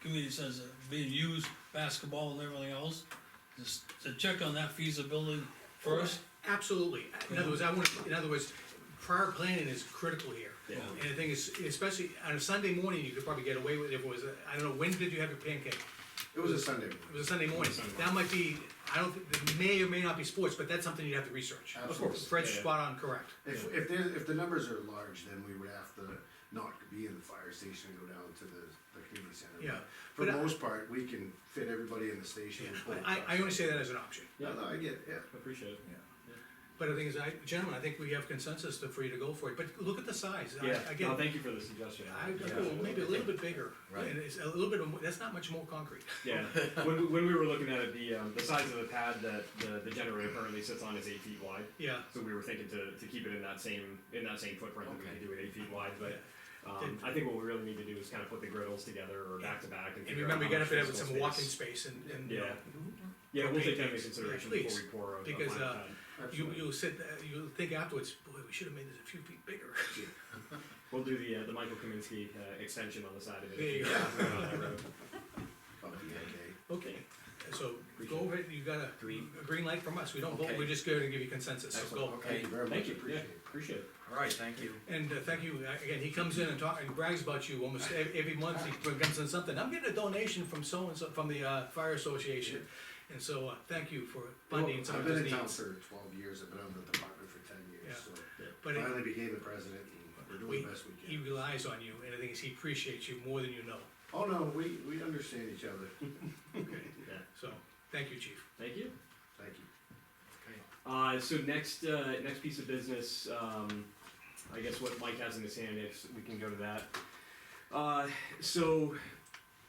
community center is being used, basketball and everything else. Just to check on that feasibility first. Absolutely. In other words, prior planning is critical here. Yeah. And the thing is, especially on a Sunday morning, you could probably get away with it if it was, I don't know, when did you have your pancake? It was a Sunday. It was a Sunday morning. That might be, I don't, there may or may not be sports, but that's something you have to research. Of course. Fred's Yeah, yeah. spot on correct. If the numbers are large, then we would have to not be in the fire station and go down to the community center. Yeah. For But the most part, we can fit everybody in the station. and pull I only say that as an option. No, no, I get it, yeah. Appreciate it. But the thing is, gentlemen, I think we have consensus for you to go for it, but look at the size. Yeah, Again, no, thank you for the suggestion. maybe a little bit bigger. Right. And it's a little bit, that's not much more concrete. Yeah, when we were looking at it, the size of the pad that the generator currently sits on is 8 feet wide. Yeah. So we were thinking to keep it in that same footprint, that we Okay. could do it 8 feet wide, but, I think what we really need to do is kind of put the griddles together or back to back and And figure out remember, you how gotta much fit it with physical some walking space. space and, you know. Yeah, we'll take that into Yeah, consideration please, before we pour a because, final pad. you'll think afterwards, boy, we should have made this a few feet bigger. We'll do the Michael Kaminsky, extension on the side of it. There you go. Probably okay. Okay, so go ahead, you got a green light from us, we don't vote, Okay. we're just going to give you consensus, so excellent, go. okay, Thank you very Thank much, you, appreciate yeah, it. appreciate it. alright, thank you. And thank you, again, he comes in and brags about you almost every month, he comes in something, I'm getting a donation from so-and-so, from the fire association. And so, thank you for funding some I've of been his in town needs. for 12 years, I've been on the department for 10 years. Yeah. So, But finally became the president, and we're doing the best we he can. relies on you, and the thing is, he appreciates you more than you know. Oh, no, we understand each other. Okay, Yeah. so, thank you, chief. Thank you. Thank you. So next piece of business, I guess what Mike has in his hand, if we can go to that. So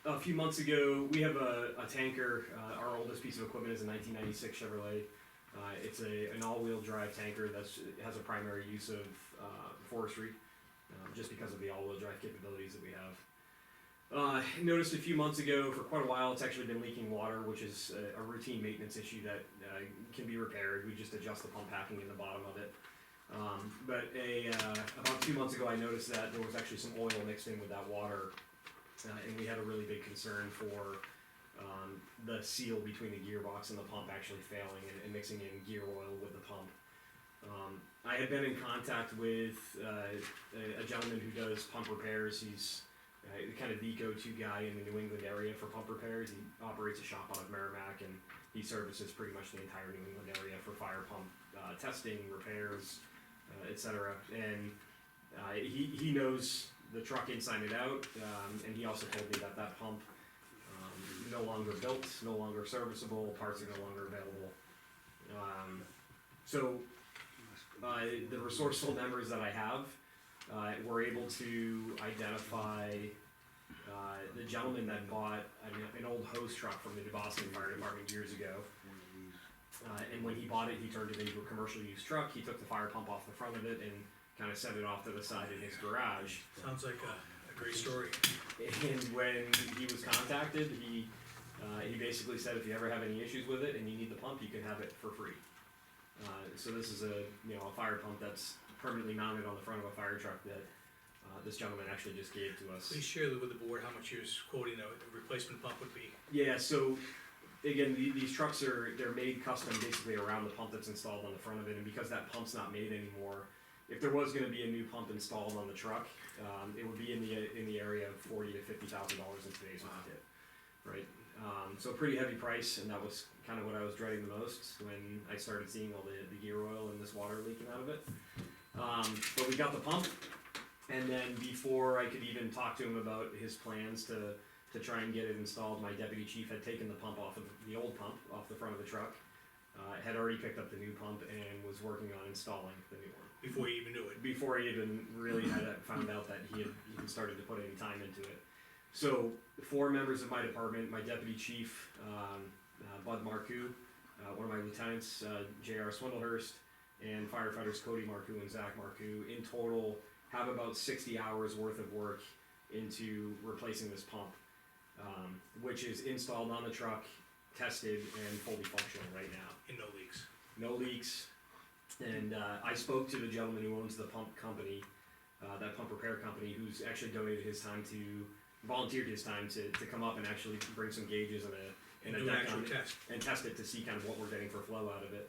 a few months ago, we have a tanker, our oldest piece of equipment is a 1996 Chevrolet. It's an all-wheel drive tanker it has a primary use of forestry, just because of the all-wheel drive capabilities that we have. Noticed a few months ago, for quite a while, it's actually been leaking water, which is a routine maintenance issue that can be repaired. We just adjust the pump packing in the bottom of it. But about 2 months ago, I noticed that there was actually some oil mixed in with that water, and we had a really big concern for the seal between the gearbox and the pump actually failing and mixing in gear oil with the pump. I had been in contact with a gentleman who does pump repairs. He's kind of the go-to guy in the New England area for pump repairs. He operates a shop out of Merrimack, and he services pretty much the entire New England area for fire pump testing, repairs, etc. And he knows the truck inside and out, and he also told me that pump no longer built, no longer serviceable, parts are no longer available. So the resourceful members that I have were able to identify the gentleman that bought an old hose truck from the Boston Fire Department years ago. And when he bought it, he turned it into a commercial use truck. He took the fire pump off the front of it and kind of set it off to the side in his garage. Sounds like a great story. And when he was contacted, he basically said, if you ever have any issues with it and you need the pump, you can have it for free. So this is a fire pump that's permanently mounted on the front of a fire truck that this gentleman actually just gave to us. Please share with the board how much you're quoting a replacement pump would be. Yeah, so again, these trucks they're made custom basically around the pump that's installed on the front of it, and because that pump's not made anymore, if there was gonna be a new pump installed on the truck, it would be in the area of $40,000 to $50,000 in today's market, right? So a pretty heavy price, and that was kind of what I was dreading the most when I started seeing all the gear oil and this water leaking out of it. But we got the pump, and then before I could even talk to him about his plans to try and get it installed, my deputy chief had taken the pump off of the old pump off the front of the truck, had already picked up the new pump and was working on installing the new one. Before you even knew it. Before he even really had found out that he had even started to put any time into it. So 4 members of my department, my deputy chief, Bud Marcoux, one of my lieutenants, J.R. Swindlehurst, and firefighters Cody Marcoux and Zach Marcoux, in total have about 60 hours worth of work into replacing this pump, which is installed on the truck, tested, and fully functional right now. And no leaks. No leaks. And I spoke to the gentleman who owns the pump company, that pump repair company, who's actually volunteered his time to come up and actually bring some gauges and a do an deck actual on it test. and test it to see kind of what we're getting for flow out of it.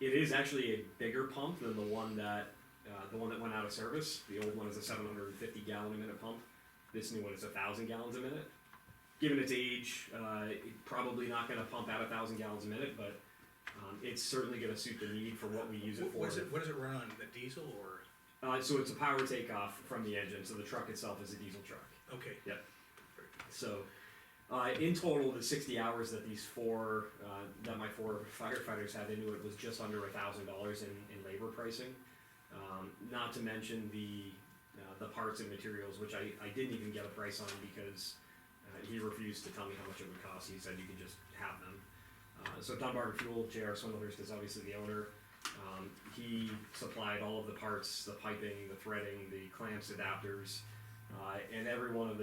It is actually a bigger pump than the one that went out of service. The old one is a 750 gallon a minute pump. This new one is 1,000 gallons a minute. Given its age, probably not going to pump out 1,000 gallons a minute, but it's certainly going to suit the need for what we use it for. What does it run on, the diesel or? So it's a power takeoff from the engine, so the truck itself is a diesel truck. Okay. Yep. So, in total, the 60 hours that that my 4 firefighters had into it was just under $1,000 in labor pricing. Not to mention the parts and materials, which I didn't even get a price on because he refused to tell me how much it would cost. He said you could just have them. So Dunbarton Fuel, J.R. Swindlehurst is obviously the owner. He supplied all of the parts, the piping, the threading, the clamps, adapters, and every one of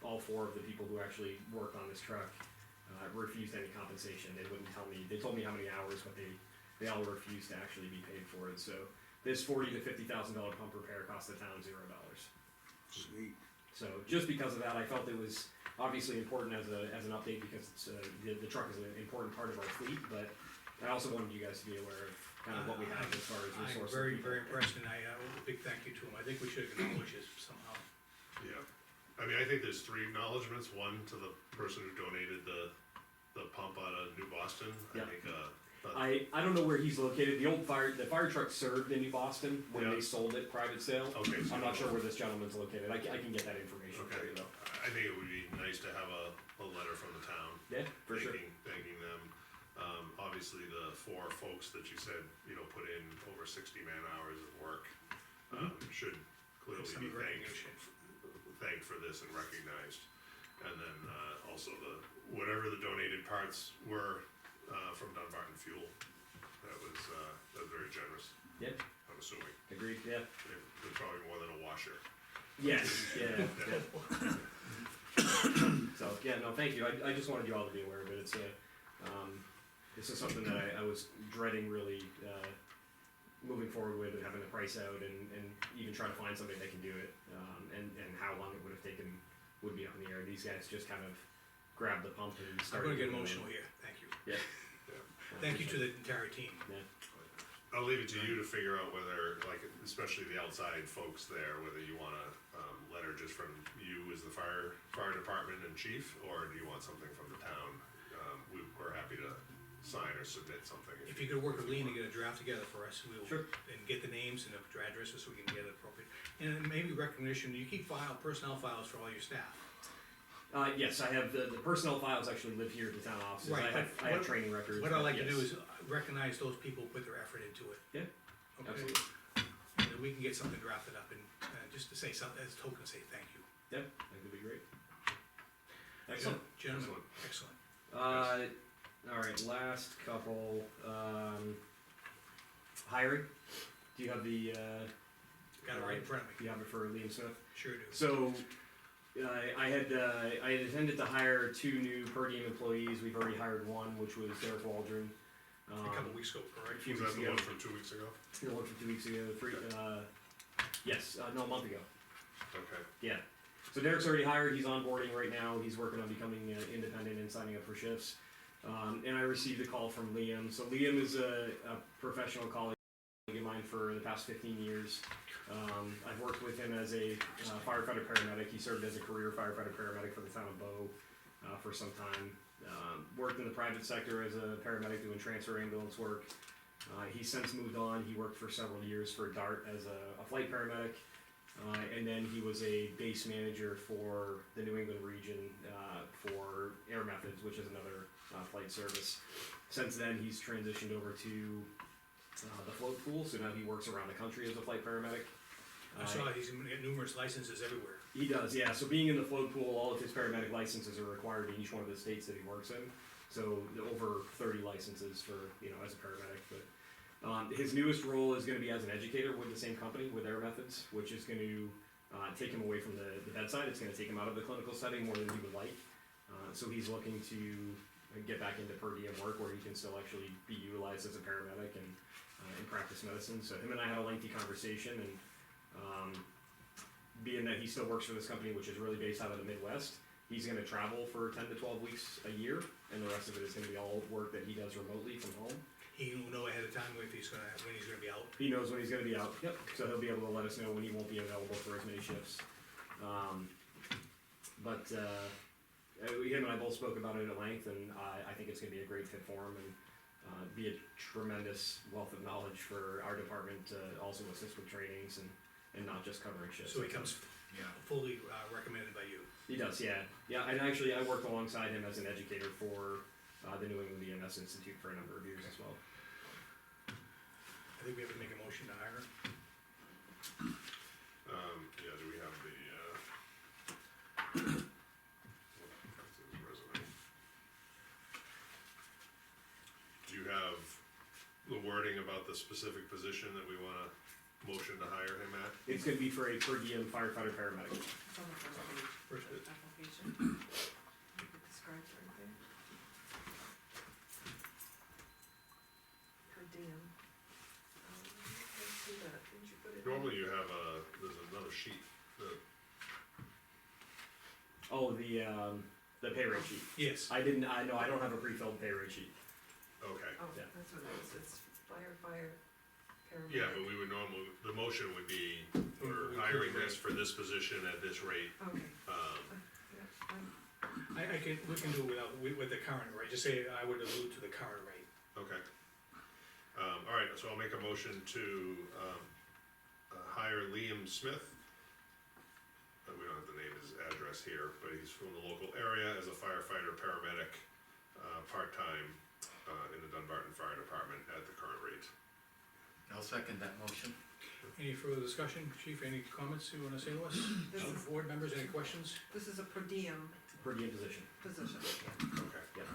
all 4 of the people who actually worked on this truck refused any compensation. They wouldn't tell me. They told me how many hours, but they all refused to actually be paid for it. So this $40,000 to $50,000 pump repair cost the town $0. Sweet. So just because of that, I felt it was obviously important as an update because it's, the truck is an important part of our fleet, but I also wanted you guys to be aware of kind of what we have as far as I'm resources. very, very impressed, and a big thank you to him. I think we should acknowledge it somehow. Yeah, I mean, I think there's 3 acknowledgements. One to the person who donated the pump out of New Boston. Yeah. I think But- I don't know where he's located, the fire truck served in New Boston when Yeah. they sold it private sale. Okay, so I'm not sure where this gentleman's located, I can get that information for Okay. you though. I think it would be nice to have a letter from the town. Yeah, for sure. Thanking them. Obviously, the 4 folks that you said, put in over 60 man-hours of work, should clearly Some be recognition. thanked for this and recognized. And then, also whatever the donated parts were, from Dunbarton Fuel, that was very generous, Yeah, I'm assuming. agreed, yeah. They're probably more than a washer. Yes, yeah. So, yeah, no, thank you, I just wanted you all to be aware of it, this is something that I was dreading really, moving forward with, and having the price out, and even trying to find somebody that can do it, and how long it would have taken would be up in the air. These guys just kind of grabbed the pump and I'm started. gonna get doing it. emotional here, thank you. Yeah. Thank you to the entire team. I'll leave it to you to figure out whether, like, especially the outside folks there, whether you want a, letter just from you as the fire department and chief, or do you want something from the town? We're happy to sign or submit something. If you could work with Lean to get a draft together for us, Sure. and get the names and the addresses so we can get it appropriate. And then maybe recognition, you keep personnel files for all your staff. Yes, I have, the personnel files actually live here at the town offices, Right, I but have what- training records. What I like to do yes. is recognize those people who put their effort into it. Yeah, Okay? absolutely. And then we can get something drafted up and, just to say something, as a token, say thank you. Yeah, that would be great. Excellent. Gentlemen, excellent. Alright, last couple, hiring, do you have the, Got it right in front of do me, you have it for Liam Smith? sure do. So, I had intended to hire 2 new per diem employees, we've already hired one, which was Derek Waldron. A couple weeks ago, a correct? few Was weeks that the ago. one from 2 weeks ago? The one from 2 weeks ago, yes, no, a month ago. Okay. Yeah, so Derek's already hired, he's onboarding right now, he's working on becoming independent and signing up for shifts. And I received a call from Liam, so Liam is a professional colleague of mine for the past 15 years. I've worked with him as a firefighter paramedic, he served as a career firefighter paramedic for the town of Bow for some time. Worked in the private sector as a paramedic doing transfer ambulance work. He's since moved on, he worked for several years for DART as a flight paramedic. And then he was a base manager for the New England region for Air Methods, which is another flight service. Since then, he's transitioned over to the float pool, so now he works around the country as a flight paramedic. I saw he's gonna get numerous licenses everywhere. He does, yeah. So being in the float pool, all of his paramedic licenses are required in each one of the states that he works in. So over 30 licenses for, as a paramedic. But his newest role is gonna be as an educator with the same company, with Air Methods, which is gonna take him away from the bedside. It's gonna take him out of the clinical setting more than he would like. So he's looking to get back into per diem work where he can still actually be utilized as a paramedic and practice medicine. So him and I had a lengthy conversation, and being that he still works for this company, which is really based out of the Midwest, he's gonna travel for 10 to 12 weeks a year, and the rest of it is gonna be all work that he does remotely from home. He will know ahead of time when he's gonna be out. He knows when he's gonna be out, yep, so he'll be able to let us know when he won't be available for as many shifts. Him and I both spoke about it at length, and I think it's gonna be a great fit for him, and be a tremendous wealth of knowledge for our department to also assist with trainings and not just covering shifts. So he comes fully recommended by you. He does, yeah. Yeah, and actually I worked alongside him as an educator for the New England EMS Institute for a number of years as well. I think we have to make a motion to hire him. Do we have the, that's his resume. Do you have the wording about the specific position that we wanna motion to hire him at? It's gonna be for a per diem firefighter paramedic. It's on the first page, First, application. It describes it right there. Per diem. Let's see that, didn't you put it in? Normally you have there's another sheet, Oh, the pay rate sheet. yes, I don't have a pre-filled pay rate sheet. okay. Oh, Yeah. that's what it is, it's paramedic. Yeah, but we would normally, the motion would be, we're hiring this for this position at this rate. Okay, we can do it with the current rate, just say I would allude to the current rate. Okay, so I'll make a motion to, hire Liam Smith. We don't have to name his address here, but he's from the local area as a firefighter, paramedic, part-time, in the Dunbarton Fire Department at the current rate. I'll second that motion. Any further discussion, chief, any comments you wanna say to us? This is- Board members, any questions? This is a per diem Per diem position. position. Okay. Yep.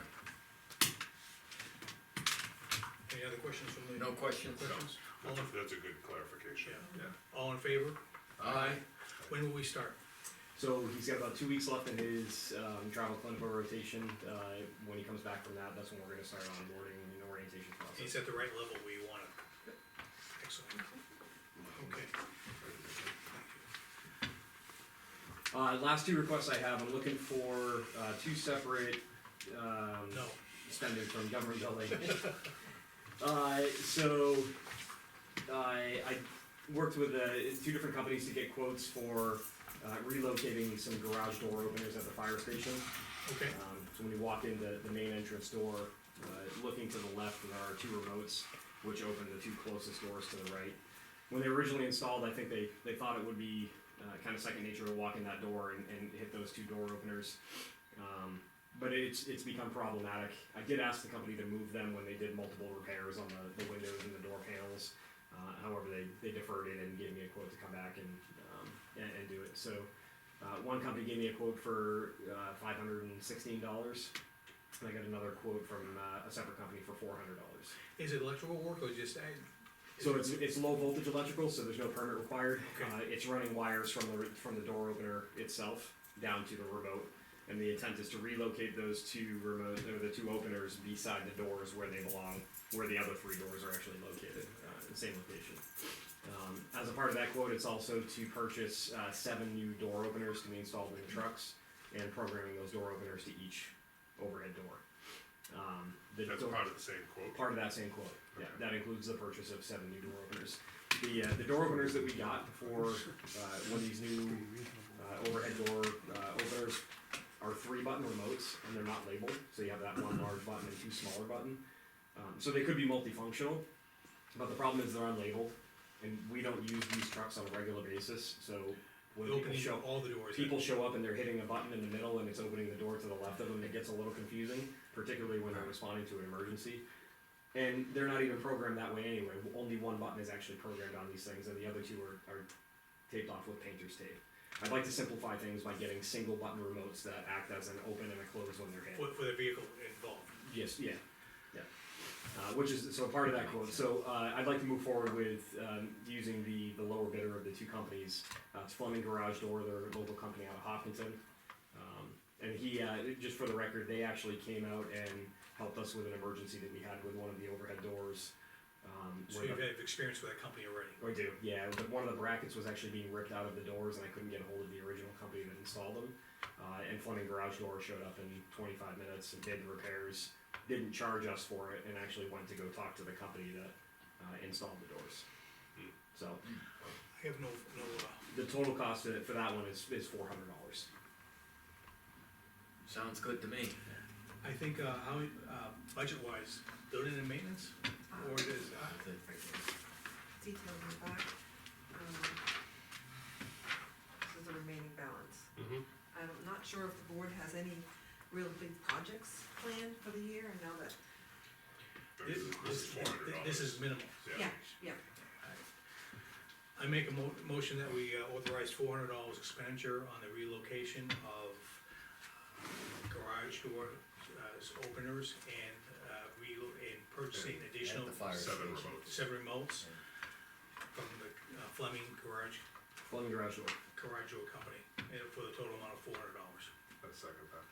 Any other questions from the? No questions? Questions? All in, That's a good clarification, Yeah. yeah. all in favor? Aye. When will we start? So he's got about 2 weeks left in his travel clinical rotation. When he comes back from that, that's when we're gonna start onboarding and orientation process. He's at the right level we want it. Excellent. Okay. Last 2 requests I have, I'm looking for 2 separate No, spending from government building. So I worked with 2 different companies to get quotes for relocating some garage door openers at the fire station. okay, So when you walk into the main entrance door, looking to the left, there are 2 remotes which open the 2 closest doors to the right. When they were originally installed, I think they thought it would be kind of second nature to walk in that door and hit those 2 door openers. But it's become problematic. I did ask the company to move them when they did multiple repairs on the windows and the door panels. However, they deferred it and gave me a quote to come back and do it. So one company gave me a quote for $516. And I got another quote from a separate company for $400. is it electrical work or just, So it's low voltage electrical, so there's no permit required. Okay. It's running wires from the door opener itself down to the remote. And the intent is to relocate those 2 remote, or the 2 openers beside the doors where they belong, where the other 3 doors are actually located, in the same location. As a part of that quote, it's also to purchase 7 new door openers to be installed in the trucks, and programming those door openers to each overhead door. That's part of the same quote. Part of that same quote, yeah, Okay. that includes the purchase of 7 new door openers. The door openers that we got for one of these new overhead door openers are 3-button remotes, and they're not labeled, so you have that 1 large button and 2 smaller button. So they could be multifunctional, but the problem is they're unlabeled, and we don't use these trucks on a regular basis, so when people opening show all the doors? people show up and they're hitting a button in the middle and it's opening the door to the left of them, it gets a little confusing, particularly when they're responding to an emergency. And they're not even programmed that way anyway, only 1 button is actually programmed on these things, and the other 2 are taped off with painter's tape. I'd like to simplify things by getting single button remotes that act as an open and a close when they're hit. For the vehicle involved? Yes, yeah. Which is, so part of that quote, so, I'd like to move forward with, using the lower bidder of the 2 companies. It's Fleming Garage Door, they're a local company out of Hopkinton. And he, just for the record, they actually came out and helped us with an emergency that we had with one of the overhead doors. So where you've the- had experience with that company already? I do, yeah, one of the brackets was actually being ripped out of the doors and I couldn't get a hold of the original company that installed them. And Fleming Garage Door showed up in 25 minutes and did the repairs, didn't charge us for it, and actually went to go talk to the company that installed the doors. So, I have no, the total cost for that one is $400. Sounds good to me. I think, how, budget-wise, building and maintenance, or it is, Detail in the back. This is the remaining balance. Mm-hmm. I'm not sure if the board has any real big projects planned for the year, I know that, This is $400. this is minimal. yeah, yeah. I make a motion that we authorize $400 expenditure on the relocation of garage door openers and purchasing additional At the fire 7 station. remotes. 7 remotes from the Fleming Garage Fleming Garage Door. Door Company, and for the total amount of $400. That's second that.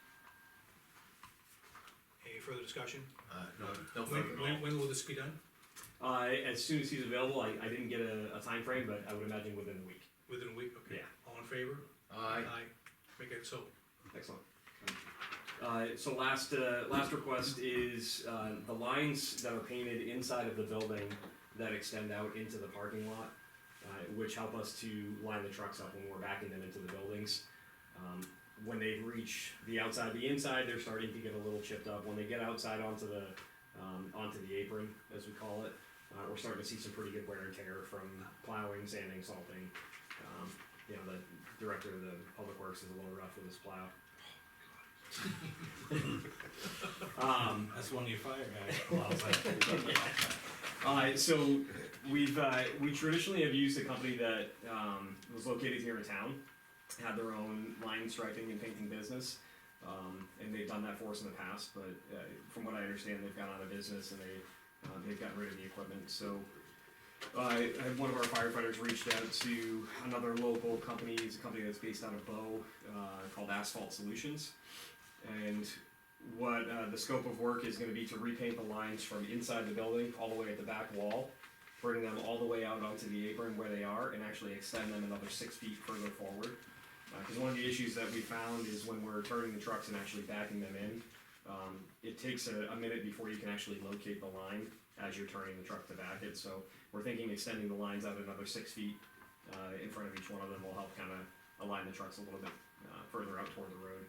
Any further discussion? No further. When will this be done? As soon as he's available, I didn't get a time frame, but I would imagine within a week. Within a week, okay. Yeah. All in favor? Aye. Make it so. Excellent. So last request is, the lines that are painted inside of the building that extend out into the parking lot, which help us to line the trucks up when we're backing them into the buildings. When they reach the outside, the inside, they're starting to get a little chipped up. When they get outside onto the apron, as we call it, we're starting to see some pretty good wear and tear from plowing, sanding, salting. You know, the director of the public works is a little rough with his plow. That's one of your fire guys. So we traditionally have used a company that was located here in town, had their own line striping and painting business, and they've done that for us in the past. But from what I understand, they've gone out of business and they've gotten rid of the equipment. So one of our firefighters reached out to another local company. It's a company that's based out of Bow, called Asphalt Solutions, and what the scope of work is going to be to repaint the lines from inside the building all the way at the back wall, bring them all the way out onto the apron where they are, and actually extend them another 6 feet further forward. Because one of the issues that we found is when we're turning the trucks and actually backing them in, it takes a minute before you can actually locate the line as you're turning the truck to back it. So we're thinking extending the lines out another 6 feet in front of each one of them will help kind of align the trucks a little bit further out toward the road.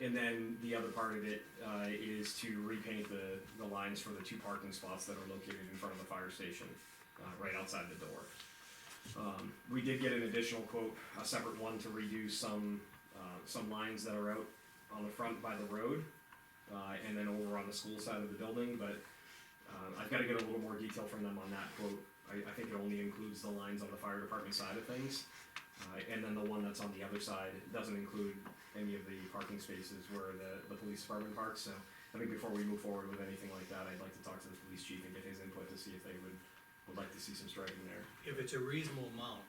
And then the other part of it is to repaint the lines for the 2 parking spots that are located in front of the fire station, right outside the door. We did get an additional quote, a separate one, to redo some lines that are out on the front by the road, and then over on the school side of the building, but I've gotta get a little more detail from them on that quote. I think it only includes the lines on the fire department side of things, and then the one that's on the other side doesn't include any of the parking spaces where the police department parks. So I think before we move forward with anything like that, I'd like to talk to the police chief and get his input to see if they would like to see some striping there. If it's a reasonable amount,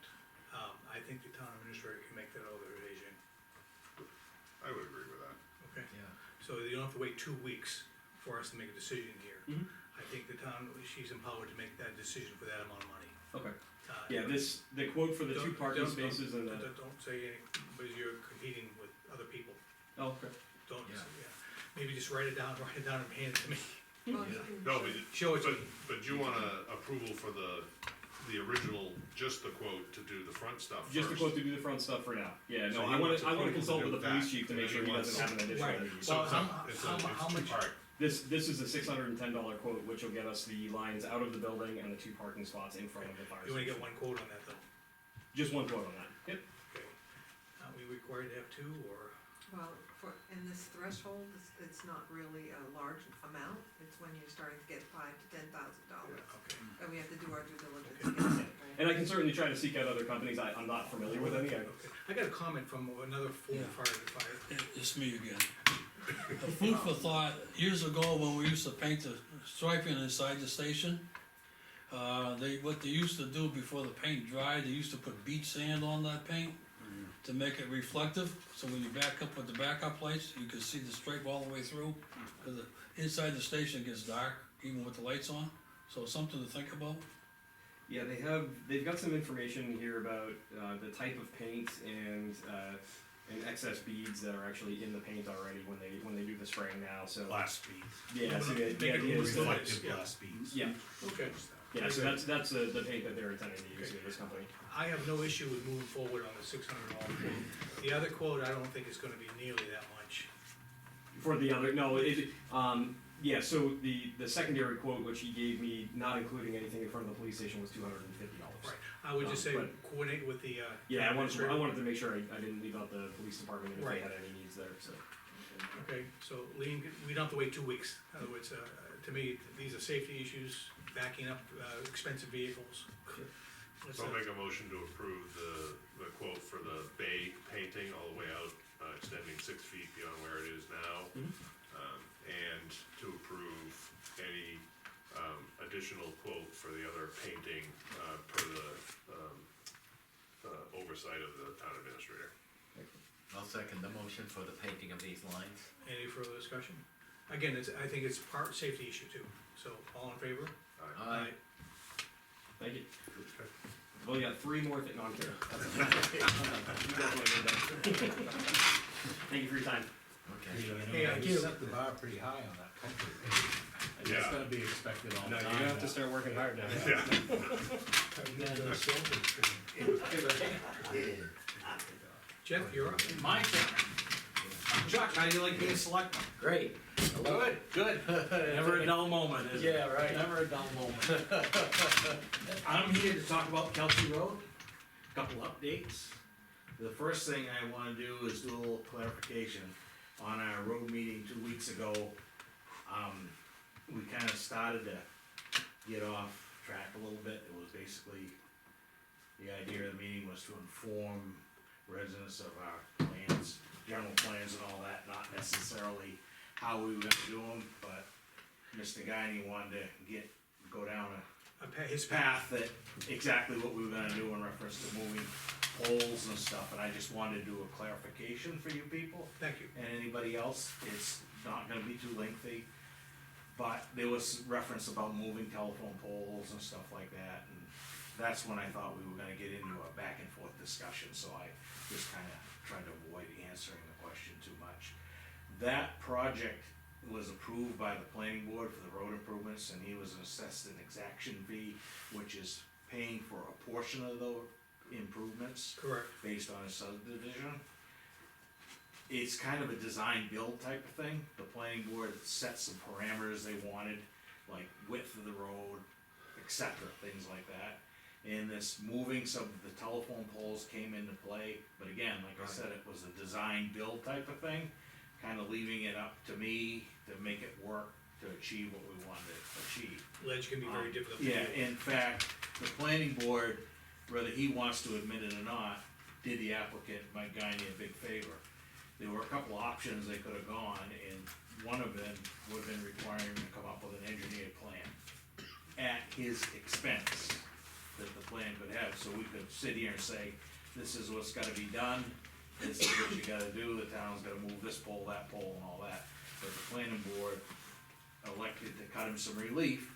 I think the town administrator can make that authorization. I would agree with that. Okay, Yeah. so you don't have to wait 2 weeks for us to make a decision here. Mhm. I think the town, she's empowered to make that decision for that amount of money. Okay. Uh, Yeah, the quote for the 2 don't- parking don't- spaces and the, Don't say anything, because you're competing with other people. oh, okay. Don't, Yeah. yeah. Maybe just write it down and hand it to me. Well, you can No, Show it to me. but you want approval for the original, just the quote to do the front stuff first? Just the quote to do the front stuff for now. Yeah, So no, he I wants wanna approval to consult do with the police that, chief to and make then sure he he wants doesn't have an additional Right. need. So Well, it's how- it's how much- two-part. This is a $610 quote, which will get us the lines out of the building and the 2 parking spots in front of the fire You only station. get one quote on that though. Just one quote on that. Yep. Okay. Are we required to have 2 or? Well, in this threshold, it's not really a large amount, it's when you're starting to get $5,000 to $10,000. Okay. And we have to do our due diligence against it, right? And I can certainly try to seek out other companies. I'm not familiar with any. Okay. I got a comment from another former Yeah. firefighter. It's me again. A food for thought, years ago when we used to paint the striping inside the station, what they used to do before the paint dried, they used to put beach sand on that paint to make it reflective, so when you back up with the backup lights, you can see the stripe all the way through. Cause inside the station gets dark, even with the lights on, so it's something to think about. Yeah, they've got some information here about the type of paint and excess beads that are actually in the paint already when they do the spraying now. So Glass beads. yeah, so the Make it idea is to, Reflective Yeah. glass beads. yeah, Okay. yeah. So that's the paint that they're intending to use in this company. I have no issue with moving forward on the $600 quote. The other quote, I don't think is gonna be nearly that much. For the other, no, yeah, so the secondary quote, which he gave me, not including anything in front of the police station, was $250. Right. I would just say But- coordinate with the, Yeah, I administrator. wanted to make sure I didn't leave out the police department if Right. they had any needs there, so. Okay, so Lean, we don't have to wait 2 weeks. In other words, to me, these are safety issues, backing up, expensive vehicles. Let's, So I'll make a motion to approve the quote for the bay painting all the way out, extending 6 feet beyond where it is now. Mhm. And to approve any, additional quote for the other painting, per the, oversight of the town administrator. I'll second the motion for the painting of these lines. Any further discussion? Again, I think it's part safety issue too, so all in favor? Aye. Thank you. Okay. Well, you got 3 more things, no, I'm kidding. You definitely did that. Thank you for your time. Okay. Hey, I do. set the bar pretty high on that country page. And Yeah. it's gonna be expected all No, the you're time. gonna have to start working hard now. Yeah. Jeff, you're up. My turn. Chuck, how do you like being selectman? Great. Good, good. Never a dull moment, is it? Yeah, right. Never a dull moment. I'm here to talk about Kelsey Road, couple updates. The first thing I wanna do is do a little clarification. On our road meeting 2 weeks ago, we kinda started to get off track a little bit. It was basically, the idea of the meeting was to inform residents of our plans, general plans and all that, not necessarily how we were gonna do them, but Mr. Guiney wanted to go down His a path that, exactly what we were gonna do in reference to moving poles and stuff, and I just wanted to do a clarification for you people. Thank you. And anybody else, it's not gonna be too lengthy, but there was reference about moving telephone poles and stuff like that, and that's when I thought we were gonna get into a back and forth discussion, so I just kinda tried to avoid answering the question too much. That project was approved by the planning board for the road improvements, and he was assessed an exaction fee, which is paying for a portion of the improvements Correct. based on a subdivision. It's kind of a design build type of thing. The planning board set some parameters they wanted, like width of the road, etc., things like that. And this moving some of the telephone poles came into play, but again, like I said, it was a design build type of thing, kinda leaving it up to me to make it work to achieve what we wanted to achieve. Ledge can be very difficult to Yeah, do. in fact, the planning board, whether he wants to admit it or not, did the applicant, Mike Guiney, a big favor. There were a couple options they could have gone, and one of them would have been requiring him to come up with an engineered plan at his expense that the plan could have, so we could sit here and say, this is what's gotta be done, this is what you gotta do, the town's gotta move this pole, that pole, and all that. But the planning board elected to cut him some relief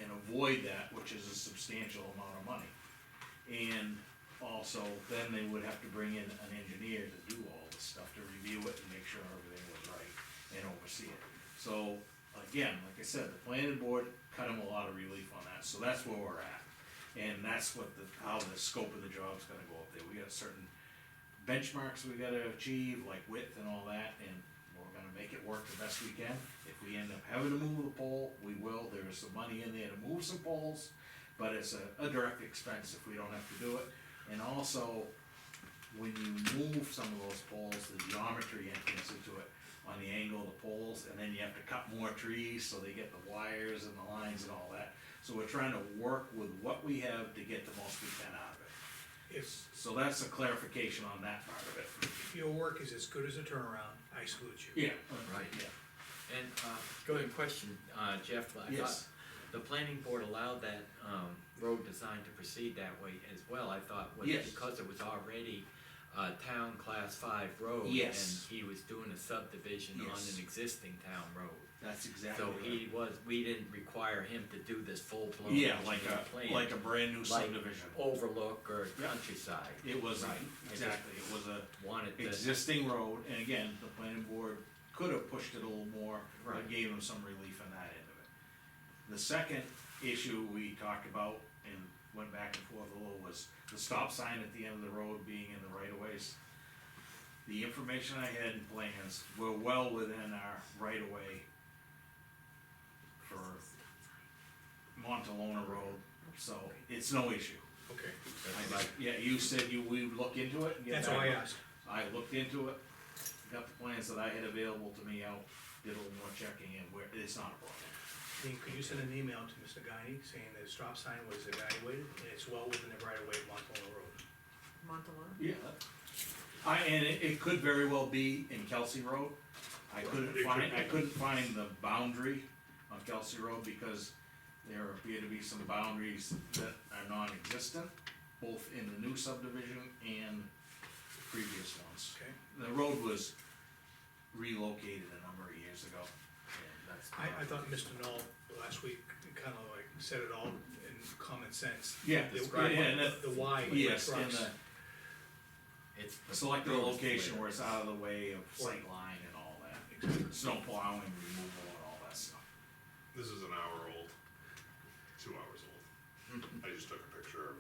and avoid that, which is a substantial amount of money. And also, then they would have to bring in an engineer to do all this stuff, to review it and make sure everything was right and oversee it. So, again, like I said, the planning board cut him a lot of relief on that, so that's where we're at. And that's what how the scope of the job's gonna go up there. We got certain benchmarks we gotta achieve, like width and all that, and we're gonna make it work the best we can. If we end up having to move the pole, we will. There is some money in there to move some poles, but it's a direct expense if we don't have to do it. And also, when you move some of those poles, the geometry enters into it on the angle of the poles, and then you have to cut more trees so they get the wires and the lines and all that. So we're trying to work with what we have to get the most we can out of it. So that's a clarification on that part of it. If your work is as good as a turnaround, I salute you. Yeah. Right. Yeah. And, good question, Jeff, I thought Yes. the planning board allowed that, road design to proceed that way as well. I thought, was Yes. because it was already a town class 5 road. Yes. And he was doing a subdivision on Yes. an existing town road. That's exactly So right. we didn't require him to do this full-blown Yeah, like plan. like a brand new Like subdivision. Overlook or countryside. It was, Right. exactly, it was a Wanted to, existing road, and again, the planning board could have pushed it a little more, but Right. gave them some relief on that end of it. The second issue we talked about and went back and forth a little was the stop sign at the end of the road being in the right of ways. The information I had in plans were well within our right of way for Montalona Road, so it's no issue. Okay, Yeah, you said we would look into it and get that's back. all I asked. I looked into it, got the plans that I had available to me out, did a little more checking, and it's not a problem. Could you send an email to Mr. Guiney saying that the stop sign was evaluated and it's well within the right of way of Montalona Road? Montalona? Yeah. And it could very well be in Kelsey Road. I couldn't find the boundary on Kelsey Road because there appear to be some boundaries that are non-existent, both in the new subdivision and previous ones. Okay. The road was relocated a number of years ago, and that's. I thought Mr. Knoll last week kinda like said it all in common sense. Yeah, The- describe it. And The why. Yes, and trucks. it's. selected a road's location clear. where it's out of the way of sight line and all that, snow plowing, removal and all that stuff. This is an hour old, 2 hours old. I just took a picture of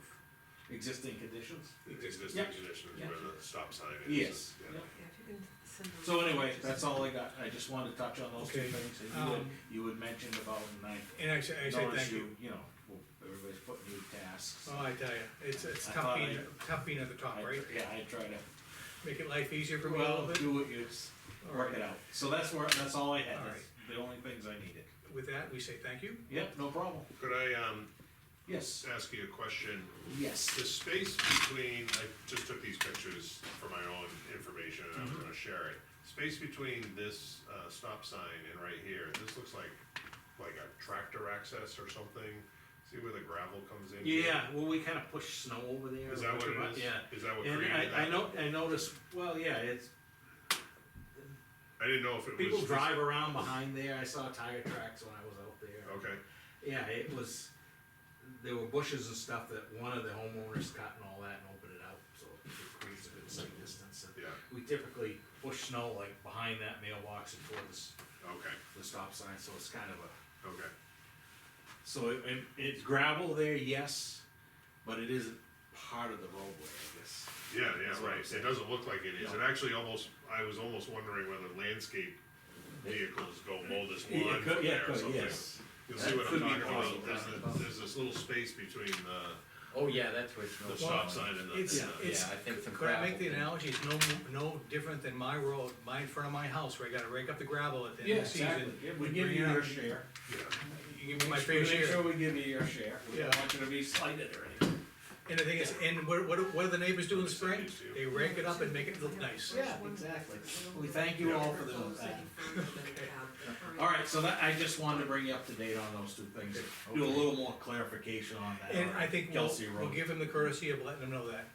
existing conditions? Existing Yep. conditions Yep. where the stop sign is. Yes. Yeah. Yep. Yeah, if you can send those. So anyway, pictures. that's all I got, I just wanted to touch on those two Okay, things that um, you had mentioned about, and I And I say noticed thank you. you know, well, everybody's putting new tasks. Oh, I tell you, it's I tough thought being at the top, right? Yeah, I try to, Make it life easier for me a little well, bit. do what you, work it out. So that's all I had, All that's the only things I needed. With that, we say thank you. Yep, no problem. Could I, Yes, ask you a question? yes. The space between, I just took these pictures for my own information and I was gonna share it. Space between this, stop sign and right here, this looks like a tractor access or something. See where the gravel comes in? here? Yeah, well, we kinda push snow over there. Is that what it is? Yeah. Is that what And created that? I noticed, well, yeah, it's, I didn't know if it was. people drive around behind there, I saw tire tracks when I was out there. Okay, Yeah, it was, there were bushes and stuff that one of the homeowners cut and all that and opened it out, so it creates a good sight distance. And yeah, we typically push snow like behind that mailbox and towards okay, the stop sign, so it's kind of a, okay. so it's gravel there, yes, but it isn't part of the roadway, I guess. Yeah, That's yeah, what right, I'm saying. it doesn't look like it is, No. it actually I was almost wondering whether landscape vehicles go mow this Yeah, lawn could- from yeah, there or could, something. yes. You'll see That what I'm could be talking about, possible. there's this little space between Oh, yeah, that's where it's. the stop sign and the. It's, and the- it's, Yeah, I think some could I make the gravel analogy, it's no different than my road, in front of my house, where I gotta rake up the gravel at the Yeah, end of the exactly, season. yeah, we give you bring it your up. share. Yeah, You give me my Make fair sure share. we give you your share, we don't Yeah. want you to be slighted or anything. And the thing is, and what do the neighbors do in the spring? Used to. They rake it up and make it look nice. Yeah, exactly. We thank you all for doing that. All right, so that, I just wanted to bring you up to date on those two things, do a little more clarification on that. And I think Kelsey we'll Road. give him the courtesy of letting him know that,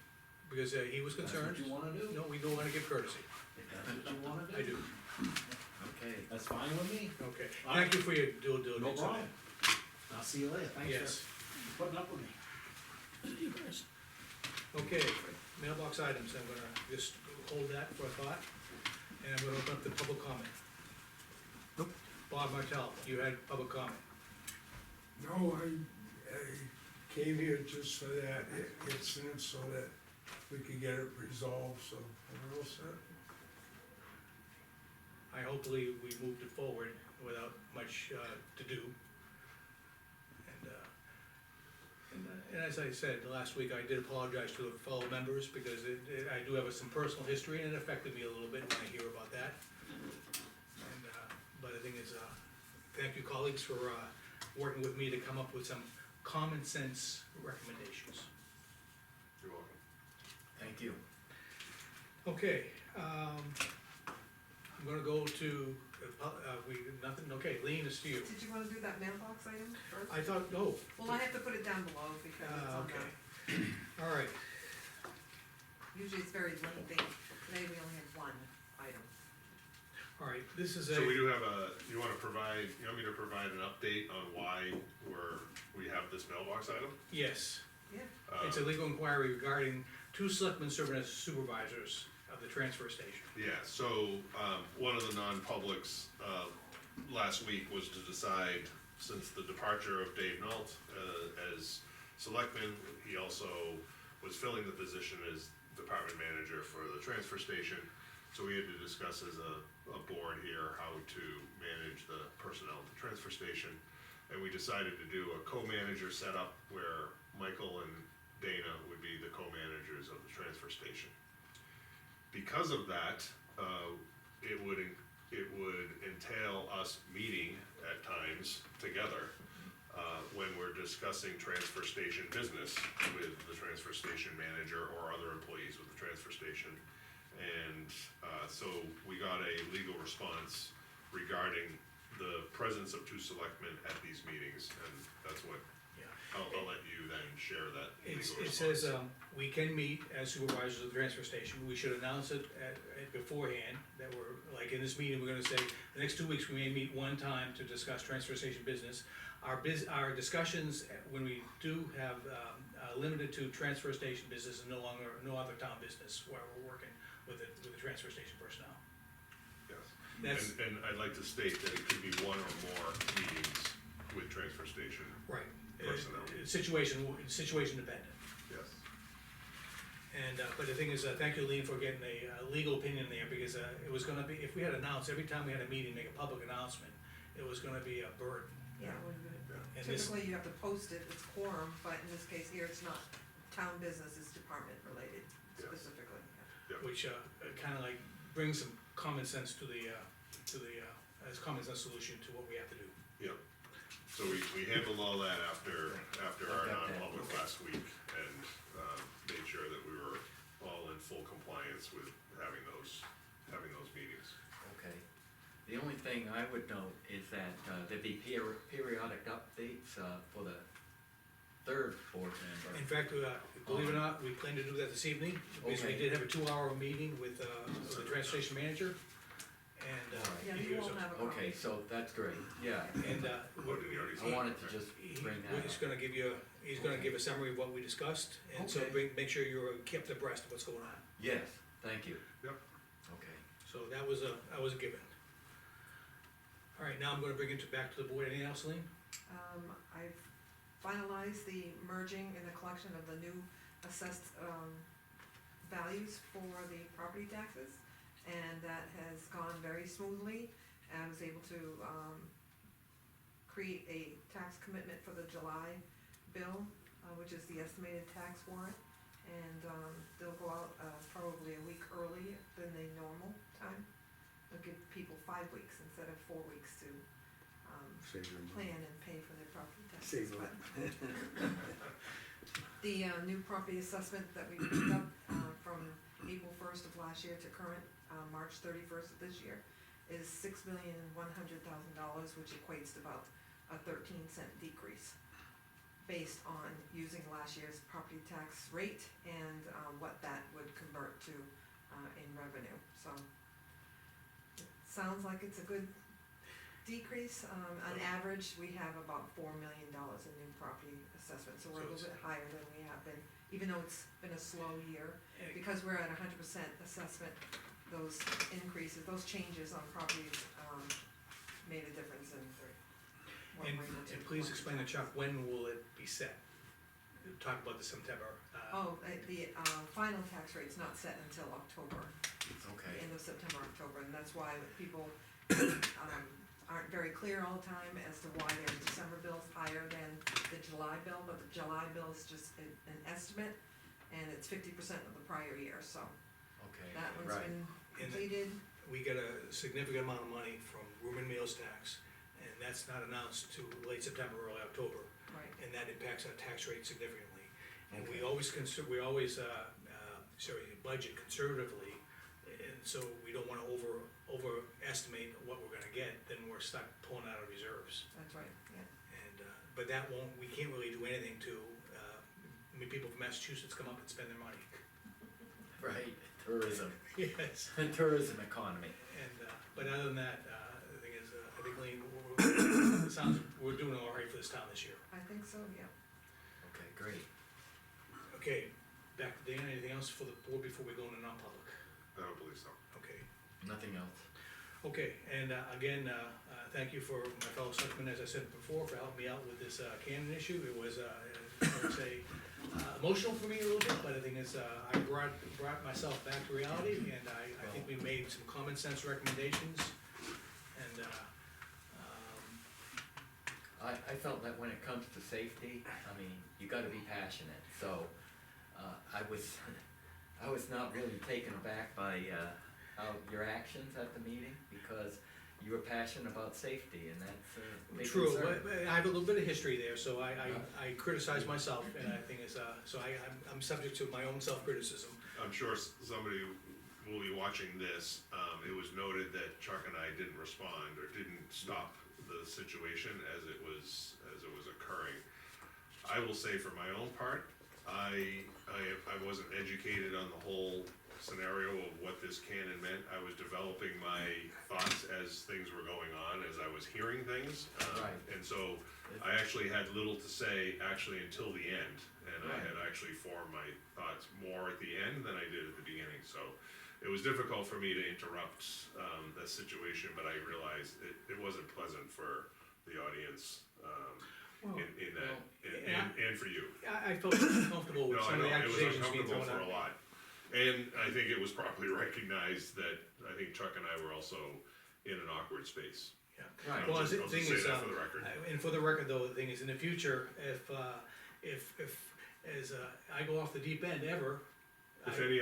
because he was That's concerned. what you wanna do? No, we do wanna give courtesy, If that's what you wanna do. I do, Okay. That's fine with me. okay. All Thank you for your due No diligence on problem. that. I'll see you later, thanks Yes, for putting up with me. okay, mailbox items, I'm gonna just hold that for a thought, and I'm gonna open up the public comment. Nope. Bob Martell, you had public comment. No, I came here just for that incident so that we could get it resolved, so we're all set. Hopefully we moved it forward without much, to do. And as I said, last week, I did apologize to the fellow members, because I do have some personal history, and it affected me a little bit when I hear about that. And, but the thing is, thank you colleagues for, working with me to come up with some common sense recommendations. you're welcome. Thank you. Okay, I'm gonna go to, nothing, okay, Lean, it's to you. Did you wanna do that mailbox item first? I thought, no, Well, I have to put it down below because it's on okay, the, all right, usually it's very lengthy, today we only have one item. all right, this is So we a, do have you want me to provide an update on why we have this mailbox item? yes, Yeah, it's a legal inquiry regarding two selectmen serving as supervisors of the transfer station. Yeah, so, one of the non-publics, last week was to decide, since the departure of Dave Nault, as selectman, he also was filling the position as department manager for the transfer station. So we had to discuss as a board here how to manage the personnel at the transfer station. And we decided to do a co-manager setup where Michael and Dana would be the co-managers of the transfer station. Because of that, it would entail us meeting at times together, when we're discussing transfer station business with the transfer station manager or other employees with the transfer station. And, so we got a legal response regarding the presence of two selectmen at these meetings, and that's what, Yeah. I'll let you then share that legal It response. says, we can meet as supervisors of the transfer station, we should announce it beforehand, that we're, like in this meeting, we're gonna say, the next 2 weeks, we may meet one time to discuss transfer station business. Our discussions, when we do have, limited to transfer station business and no other town business while we're working with the transfer station personnel. Yes. That's, And I'd like to state that it could be one or more meetings with transfer station, right, personnel. situation dependent. Yes. And, but the thing is, thank you, Lean, for getting a legal opinion there, because, it was gonna be, if we had announced, every time we had a meeting, make a public announcement, it was gonna be a burden. Yeah, And this, typically you have to post it, it's quorum, but in this case here, it's not town business, it's department related Yes. specifically. which, kinda like brings some common sense to the, as common sense solution to what we have to do. Yeah, so we handled all that after our Got that. non-public last week, and, made sure that we were all in full compliance with having those meetings. Okay. The only thing I would note is that, there'd be periodic updates, for the third board member. In fact, believe it or not, we plan to do that this evening, because we Okay. did have a 2-hour meeting with, the transportation manager, and, Alright. Yeah, he you was, won't have a copy. Okay, so that's great, yeah. and, Oh, did he already I say? wanted to just bring that he's up. gonna give you, he's gonna give a summary of what we discussed, and so Okay. make sure you're kept abreast of what's going on. Yes, thank you. Yep. Okay. So that was a given. All right, now I'm gonna bring it back to the board. Anything else, Lean? I've finalized the merging and the collection of the new assessed, values for the property taxes, and that has gone very smoothly. I was able to, create a tax commitment for the July bill, which is the estimated tax warrant. And, they'll go out, probably a week early than the normal time. They'll give people 5 weeks instead of 4 weeks to, Save your money. plan and pay for their property taxes. Save But the, new property assessment that we picked up, from April 1st of last year to current, March 31st of this year, is $6,100,000, which equates to about a 13-cent decrease, based on using last year's property tax rate and, what that would convert to, in revenue, so. It sounds like it's a good decrease. On average, we have about $4 million in new property assessment, so we're a little bit higher than we have been, even though it's been a slow year. Because we're at 100% assessment, those increases, those changes on properties, made a difference in what And, we're able to. and please explain to Chuck, when will it be set? Talk about the September, The final tax rate's not set until October, Okay. end of September, October, and that's why people, aren't very clear all the time as to why their December bill's higher than the July bill, but the July bill is just an estimate, and it's 50% of the prior year, so Okay. that one's Right. been And- completed. we get a significant amount of money from room and meals tax, and that's not announced to late September, early October, Right. and that impacts our tax rate significantly. And we Okay. always budget conservatively, and so we don't wanna overestimate what we're gonna get, then we're stuck pulling out of reserves. That's right, yeah. And, but that won't, we can't really do anything to, people from Massachusetts come up and spend their money. Right, tourism, Yes. tourism economy. And, but other than that, the thing is, I think Lean, it sounds, we're doing all right for this town this year. I think so, yeah. Okay, great. Okay, back to Dan, anything else for the board before we go into non-public? I don't believe so. Okay. Nothing else. Okay, and, again, thank you for my fellow selectmen, as I said before, for helping me out with this, Canon issue. It was, I would say, emotional for me a little bit, but the thing is, I brought myself back to reality, and I think we made some common sense recommendations, and, I felt that when it comes to safety, I mean, you gotta be passionate, so, I was not really taken aback by, your actions at the meeting, because you were passionate about safety, and that's a big true, concern. but I have a little bit of history there, so I criticize myself, and I think it's, so I'm subject to my own self-criticism. I'm sure somebody will be watching this. It was noted that Chuck and I didn't respond or didn't stop the situation as it was occurring. I will say for my own part, I wasn't educated on the whole scenario of what this canon meant. I was developing my thoughts as things were going on, as I was hearing things. Right. And so I actually had little to say actually until the end. And I Right. had actually formed my thoughts more at the end than I did at the beginning. So it was difficult for me to interrupt that situation, but I realized it wasn't pleasant for the audience Well, in that. well, And and for you. I felt uncomfortable with No, I some of know, the it was accusations being uncomfortable thrown for a out. lot. And I think it was properly recognized that, I think Chuck and I were also in an awkward space. Yeah. Right. Well, I'll the just thing say is, that for the record. and for the record though, the thing is, in the future, if as I go off the deep end ever, If any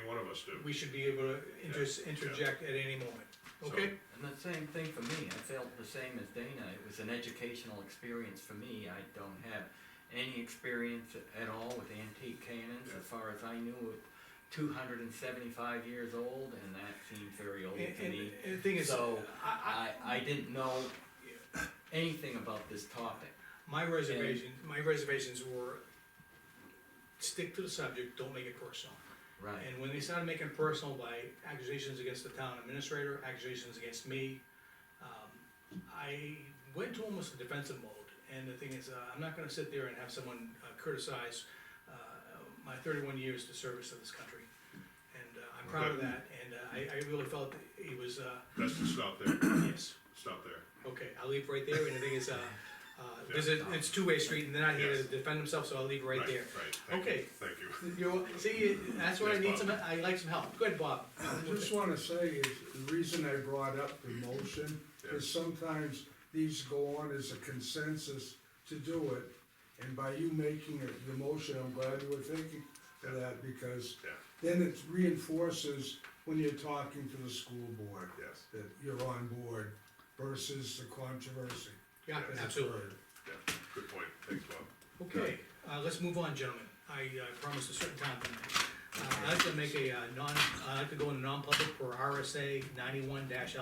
one of us do. we should be able to interject at any moment, okay? And the same thing for me, I felt the same as Dana, it was an educational experience for me, I don't have any experience at all with antique cannons, as far as I knew, it 275 years old, and that seemed very old to me. And the thing is, So, I didn't know anything about this topic. my reservations were, stick to the subject, don't make it personal. Right. And when they started making it personal by accusations against the town administrator, accusations against me, I went to almost a defensive mode. And the thing is, I'm not gonna sit there and have someone criticize my 31 years to service to this country. And I'm proud of that, and I really felt that he was, Best to stop there, yes, stop there. okay, I'll leave right there, and the thing is, because it's two-way street, and they're not here to Yes. defend themselves, so I'll leave right there. Right, thank you, Okay. thank you. See, that's where I Yes, need Bob. some, I like some help, good, Bob. I just wanna say is, the reason I brought up the motion Yeah. is sometimes these go on as a consensus to do it. And by you making it the motion, I'm glad you were thinking of that, because Yeah. then it reinforces when you're talking to the school board, Yes, that you're on board versus the controversy. Yeah, Yes. absolutely. yeah, good point, thanks, Bob. Okay, let's move on, gentlemen. I promised a certain time tonight. I'd like to make a I'd like to go into non-public for RSA 91-alpha